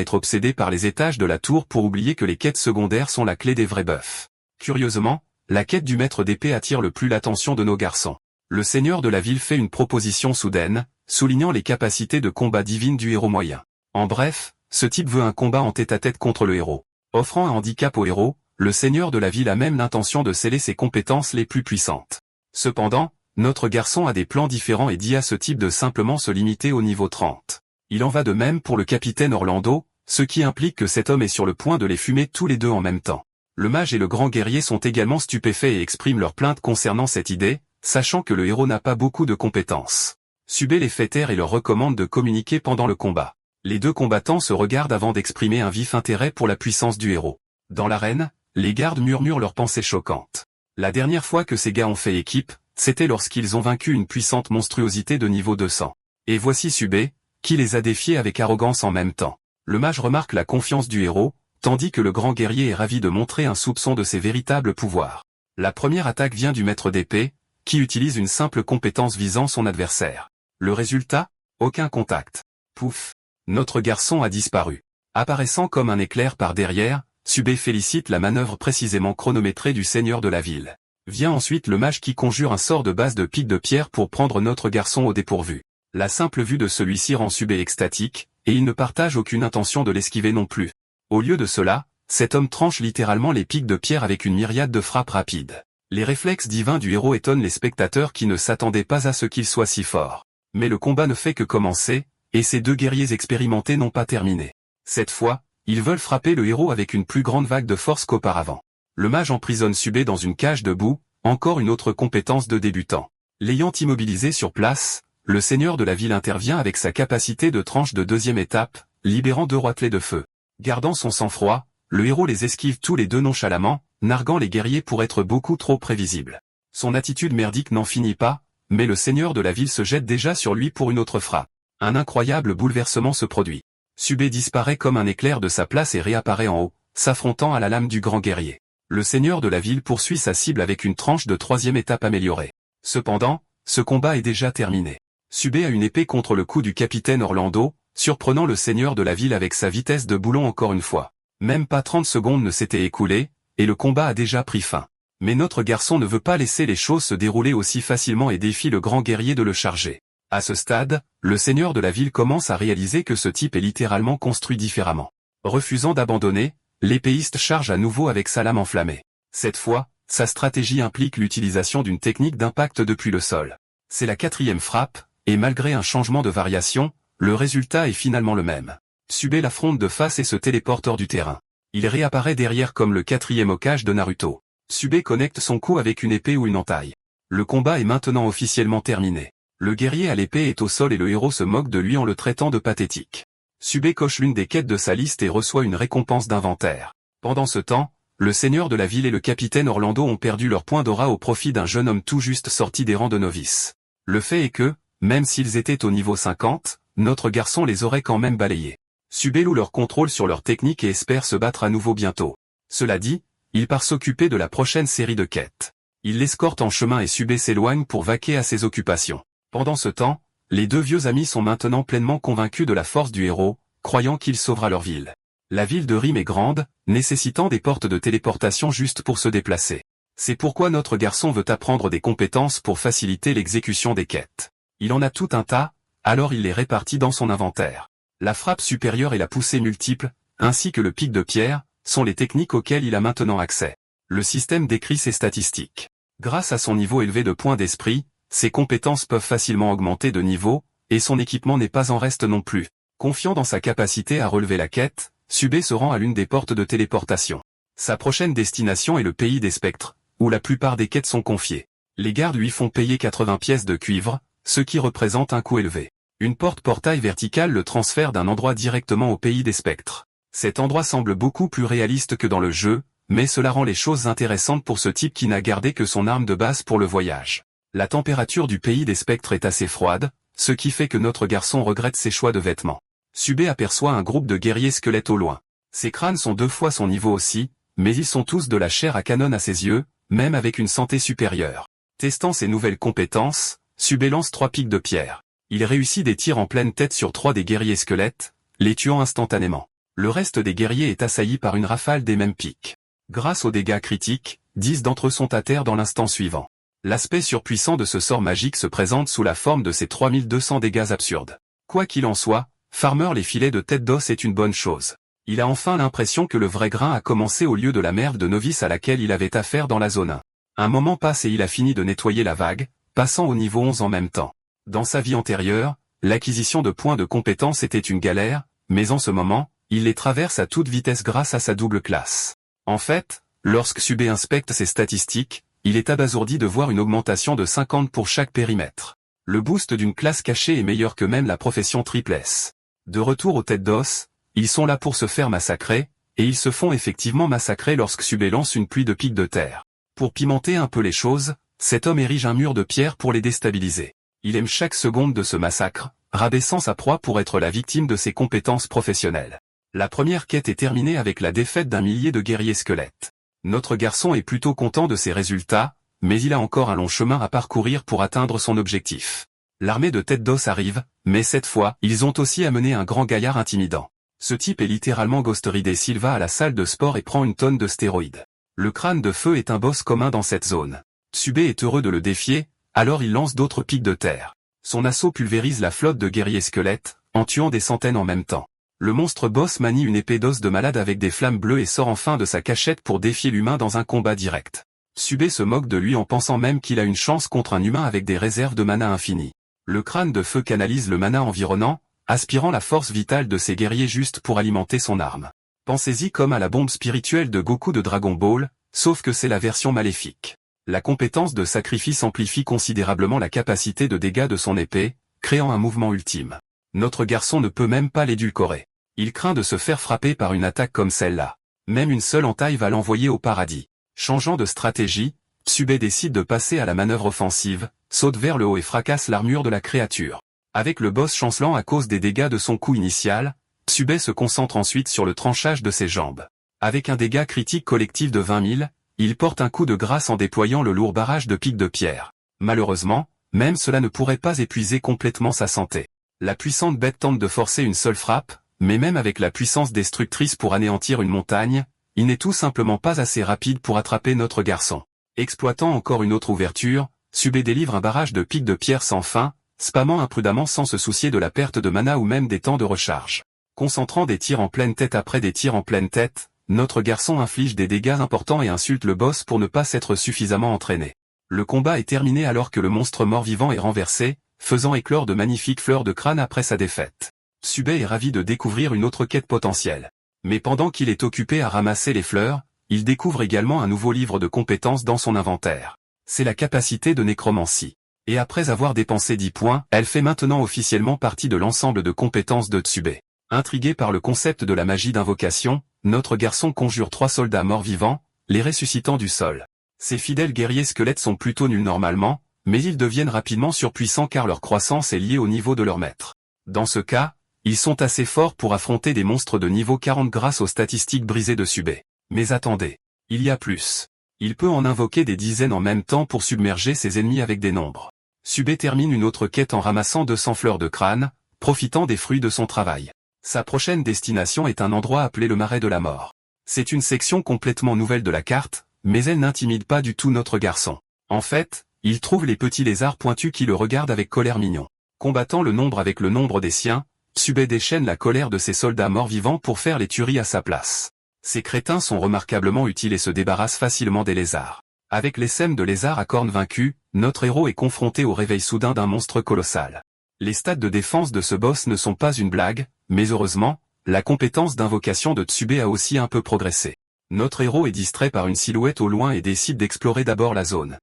être obsédés par les étages de la tour pour oublier que les quêtes secondaires sont la clé des vrais buffs. Curieusement, la quête du maître d'épée attire le plus l'attention de nos garçons. Le seigneur de la ville fait une proposition soudaine, soulignant les capacités de combat divines du héros moyen. En bref, ce type veut un combat en tête-à-tête contre le héros. Offrant un handicap au héros, le seigneur de la ville a même l'intention de sceller ses compétences les plus puissantes. Cependant, notre garçon a des plans différents et dit à ce type de simplement se limiter au niveau 30. Il en va de même pour le capitaine Orlando, ce qui implique que cet homme est sur le point de les fumer tous les deux en même temps. Le mage et le grand guerrier sont également stupéfaits et expriment leur plainte concernant cette idée, sachant que le héros n'a pas beaucoup de compétences. Subé les fait taire et leur recommande de communiquer pendant le combat. Les deux combattants se regardent avant d'exprimer un vif intérêt pour la puissance du héros. Dans l'arène, les gardes murmurent leurs pensées choquantes. La dernière fois que ces gars ont fait équipe, c'était lorsqu'ils ont vaincu une puissante monstruosité de niveau 200. Et voici Subé, qui les a défiés avec arrogance en même temps. Le mage remarque la confiance du héros, tandis que le grand guerrier est ravi de montrer un soupçon de ses véritables pouvoirs. La première attaque vient du maître d'épée, qui utilise une simple compétence visant son adversaire. Le résultat? Aucun contact. Pouf! Notre garçon a disparu. Apparaissant comme un éclair par derrière, Subé félicite la manœuvre précisément chronométrée du seigneur de la ville. Vient ensuite le mage qui conjure un sort de base de pic de pierre pour prendre notre garçon au dépourvu. La simple vue de celui-ci rend Subé extatique, et il ne partage aucune intention de l'esquiver non plus. Au lieu de cela, cet homme tranche littéralement les pics de pierre avec une myriade de frappes rapides. Les réflexes divins du héros étonnent les spectateurs qui ne s'attendaient pas à ce qu'il soit si fort. Mais le combat ne fait que commencer, et ces deux guerriers expérimentés n'ont pas terminé. Cette fois, ils veulent frapper le héros avec une plus grande vague de force qu'auparavant. Le mage emprisonne Subé dans une cage de boue, encore une autre compétence de débutant. L'ayant immobilisé sur place, le seigneur de la ville intervient avec sa capacité de tranche de deuxième étape, libérant deux roitelets de feu. Gardant son sang-froid, le héros les esquive tous les deux nonchalamment, narguant les guerriers pour être beaucoup trop prévisibles. Son attitude merdique n'en finit pas, mais le seigneur de la ville se jette déjà sur lui pour une autre frappe. Un incroyable bouleversement se produit. Subé disparaît comme un éclair de sa place et réapparaît en haut, s'affrontant à la lame du grand guerrier. Le seigneur de la ville poursuit sa cible avec une tranche de troisième étape améliorée. Cependant, ce combat est déjà terminé. Subé a une épée contre le cou du capitaine Orlando, surprenant le seigneur de la ville avec sa vitesse de boulon encore une fois. Même pas 30 secondes ne s'étaient écoulées, et le combat a déjà pris fin. Mais notre garçon ne veut pas laisser les choses se dérouler aussi facilement et défie le grand guerrier de le charger. À ce stade, le seigneur de la ville commence à réaliser que ce type est littéralement construit différemment. Refusant d'abandonner, l'épéiste charge à nouveau avec sa lame enflammée. Cette fois, sa stratégie implique l'utilisation d'une technique d'impact depuis le sol. C'est la quatrième frappe, et malgré un changement de variation, le résultat est finalement le même. Subé l'affronte de face et se téléporte hors du terrain. Il réapparaît derrière comme le quatrième Hokage de Naruto. Subé connecte son coup avec une épée ou une entaille. Le combat est maintenant officiellement terminé. Le guerrier à l'épée est au sol et le héros se moque de lui en le traitant de pathétique. Subé coche l'une des quêtes de sa liste et reçoit une récompense d'inventaire. Pendant ce temps, le seigneur de la ville et le capitaine Orlando ont perdu leur point d'aura au profit d'un jeune homme tout juste sorti des rangs de novices. Le fait est que, même s'ils étaient au niveau 50, notre garçon les aurait quand même balayés. Subé loue leur contrôle sur leur technique et espère se battre à nouveau bientôt. Cela dit, il part s'occuper de la prochaine série de quêtes. Il l'escorte en chemin et Subé s'éloigne pour vaquer à ses occupations. Pendant ce temps, les deux vieux amis sont maintenant pleinement convaincus de la force du héros, croyant qu'il sauvera leur ville. La ville de Rime est grande, nécessitant des portes de téléportation juste pour se déplacer. C'est pourquoi notre garçon veut apprendre des compétences pour faciliter l'exécution des quêtes. Il en a tout un tas, alors il les répartit dans son inventaire. La frappe supérieure et la poussée multiple, ainsi que le pic de pierre, sont les techniques auxquelles il a maintenant accès. Le système décrit ses statistiques. Grâce à son niveau élevé de points d'esprit, ses compétences peuvent facilement augmenter de niveau, et son équipement n'est pas en reste non plus. Confiant dans sa capacité à relever la quête, Subé se rend à l'une des portes de téléportation. Sa prochaine destination est le pays des spectres, où la plupart des quêtes sont confiées. Les gardes lui font payer 80 pièces de cuivre, ce qui représente un coût élevé. Une porte-portail verticale le transfère d'un endroit directement au pays des spectres. Cet endroit semble beaucoup plus réaliste que dans le jeu, mais cela rend les choses intéressantes pour ce type qui n'a gardé que son arme de base pour le voyage. La température du pays des spectres est assez froide, ce qui fait que notre garçon regrette ses choix de vêtements. Subé aperçoit un groupe de guerriers squelettes au loin. Ces crânes sont 2 fois son niveau aussi, mais ils sont tous de la chair à canon à ses yeux, même avec une santé supérieure. Testant ses nouvelles compétences, Subé lance 3 pics de pierre. Il réussit des tirs en pleine tête sur 3 des guerriers squelettes, les tuant instantanément. Le reste des guerriers est assailli par une rafale des mêmes pics. Grâce aux dégâts critiques, 10 d'entre eux sont à terre dans l'instant suivant. L'aspect surpuissant de ce sort magique se présente sous la forme de ces 3200 dégâts absurdes. Quoi qu'il en soit, Farmer les filets de tête d'os est une bonne chose. Il a enfin l'impression que le vrai grain a commencé au lieu de la merde de novice à laquelle il avait affaire dans la zone 1. Un moment passe et il a fini de nettoyer la vague, passant au niveau 11 en même temps. Dans sa vie antérieure, l'acquisition de points de compétence était une galère, mais en ce moment, il les traverse à toute vitesse grâce à sa double classe. En fait, lorsque Subé inspecte ses statistiques, il est abasourdi de voir une augmentation de 50 pour chaque périmètre. Le boost d'une classe cachée est meilleur que même la profession triple S. De retour aux têtes d'os, ils sont là pour se faire massacrer, et ils se font effectivement massacrer lorsque Subé lance une pluie de pics de terre. Pour pimenter un peu les choses, cet homme érige un mur de pierre pour les déstabiliser. Il aime chaque seconde de ce massacre, rabaissant sa proie pour être la victime de ses compétences professionnelles. La première quête est terminée avec la défaite d'un millier de guerriers squelettes. Notre garçon est plutôt content de ses résultats, mais il a encore un long chemin à parcourir pour atteindre son objectif. L'armée de têtes d'os arrive, mais cette fois, ils ont aussi amené un grand gaillard intimidant. Ce type est littéralement Ghosteridé Silva à la salle de sport et prend une tonne de stéroïdes. Le crâne de feu est un boss commun dans cette zone. Subé est heureux de le défier, alors il lance d'autres pics de terre. Son assaut pulvérise la flotte de guerriers squelettes, en tuant des centaines en même temps. Le monstre boss manie une épée d'os de malade avec des flammes bleues et sort enfin de sa cachette pour défier l'humain dans un combat direct. Subé se moque de lui en pensant même qu'il a une chance contre un humain avec des réserves de mana infinies. Le crâne de feu canalise le mana environnant, aspirant la force vitale de ses guerriers juste pour alimenter son arme. Pensez-y comme à la bombe spirituelle de Goku de Dragon Ball, sauf que c'est la version maléfique. La compétence de sacrifice amplifie considérablement la capacité de dégâts de son épée, créant un mouvement ultime. Notre garçon ne peut même pas l'édulcorer. Il craint de se faire frapper par une attaque comme celle-là. Même une seule entaille va l'envoyer au paradis. Changeant de stratégie, Subé décide de passer à la manœuvre offensive, saute vers le haut et fracasse l'armure de la créature. Avec le boss chancelant à cause des dégâts de son coup initial, Subé se concentre ensuite sur le tranchage de ses jambes. Avec un dégât critique collectif de 20 000, il porte un coup de grâce en déployant le lourd barrage de pics de pierre. Malheureusement, même cela ne pourrait pas épuiser complètement sa santé. La puissante bête tente de forcer une seule frappe, mais même avec la puissance destructrice pour anéantir une montagne, il n'est tout simplement pas assez rapide pour attraper notre garçon. Exploitant encore une autre ouverture, Subé délivre un barrage de pics de pierre sans fin, spammant imprudemment sans se soucier de la perte de mana ou même des temps de recharge. Concentrant des tirs en pleine tête après des tirs en pleine tête, notre garçon inflige des dégâts importants et insulte le boss pour ne pas s'être suffisamment entraîné. Le combat est terminé alors que le monstre mort-vivant est renversé, faisant éclore de magnifiques fleurs de crâne après sa défaite. Subé est ravi de découvrir une autre quête potentielle. Mais pendant qu'il est occupé à ramasser les fleurs, il découvre également un nouveau livre de compétences dans son inventaire. C'est la capacité de nécromancie. Et après avoir dépensé 10 points, elle fait maintenant officiellement partie de l'ensemble de compétences de Tsubé. Intrigué par le concept de la magie d'invocation, notre garçon conjure 3 soldats morts-vivants, les ressuscitant du sol. Ces fidèles guerriers squelettes sont plutôt nuls normalement, mais ils deviennent rapidement surpuissants car leur croissance est liée au niveau de leur maître. Dans ce cas, ils sont assez forts pour affronter des monstres de niveau 40 grâce aux statistiques brisées de Subé. Mais attendez, il y a plus. Il peut en invoquer des dizaines en même temps pour submerger ses ennemis avec des nombres. Subé termine une autre quête en ramassant 200 fleurs de crâne, profitant des fruits de son travail. Sa prochaine destination est un endroit appelé le Marais de la Mort. C'est une section complètement nouvelle de la carte, mais elle n'intimide pas du tout notre garçon. En fait, il trouve les petits lézards pointus qui le regardent avec colère mignon. Combattant le nombre avec le nombre des siens, Subé déchaîne la colère de ses soldats morts-vivants pour faire les tueries à sa place. Ces crétins sont remarquablement utiles et se débarrassent facilement des lézards. Avec les sèmes de lézards à cornes vaincus, notre héros est confronté au réveil soudain d'un monstre colossal. Les stats de défense de ce boss ne sont pas une blague, mais heureusement, la compétence d'invocation de Tsubé a aussi un peu progressé. Notre héros est distrait par une silhouette au loin et décide d'explorer d'abord la zone.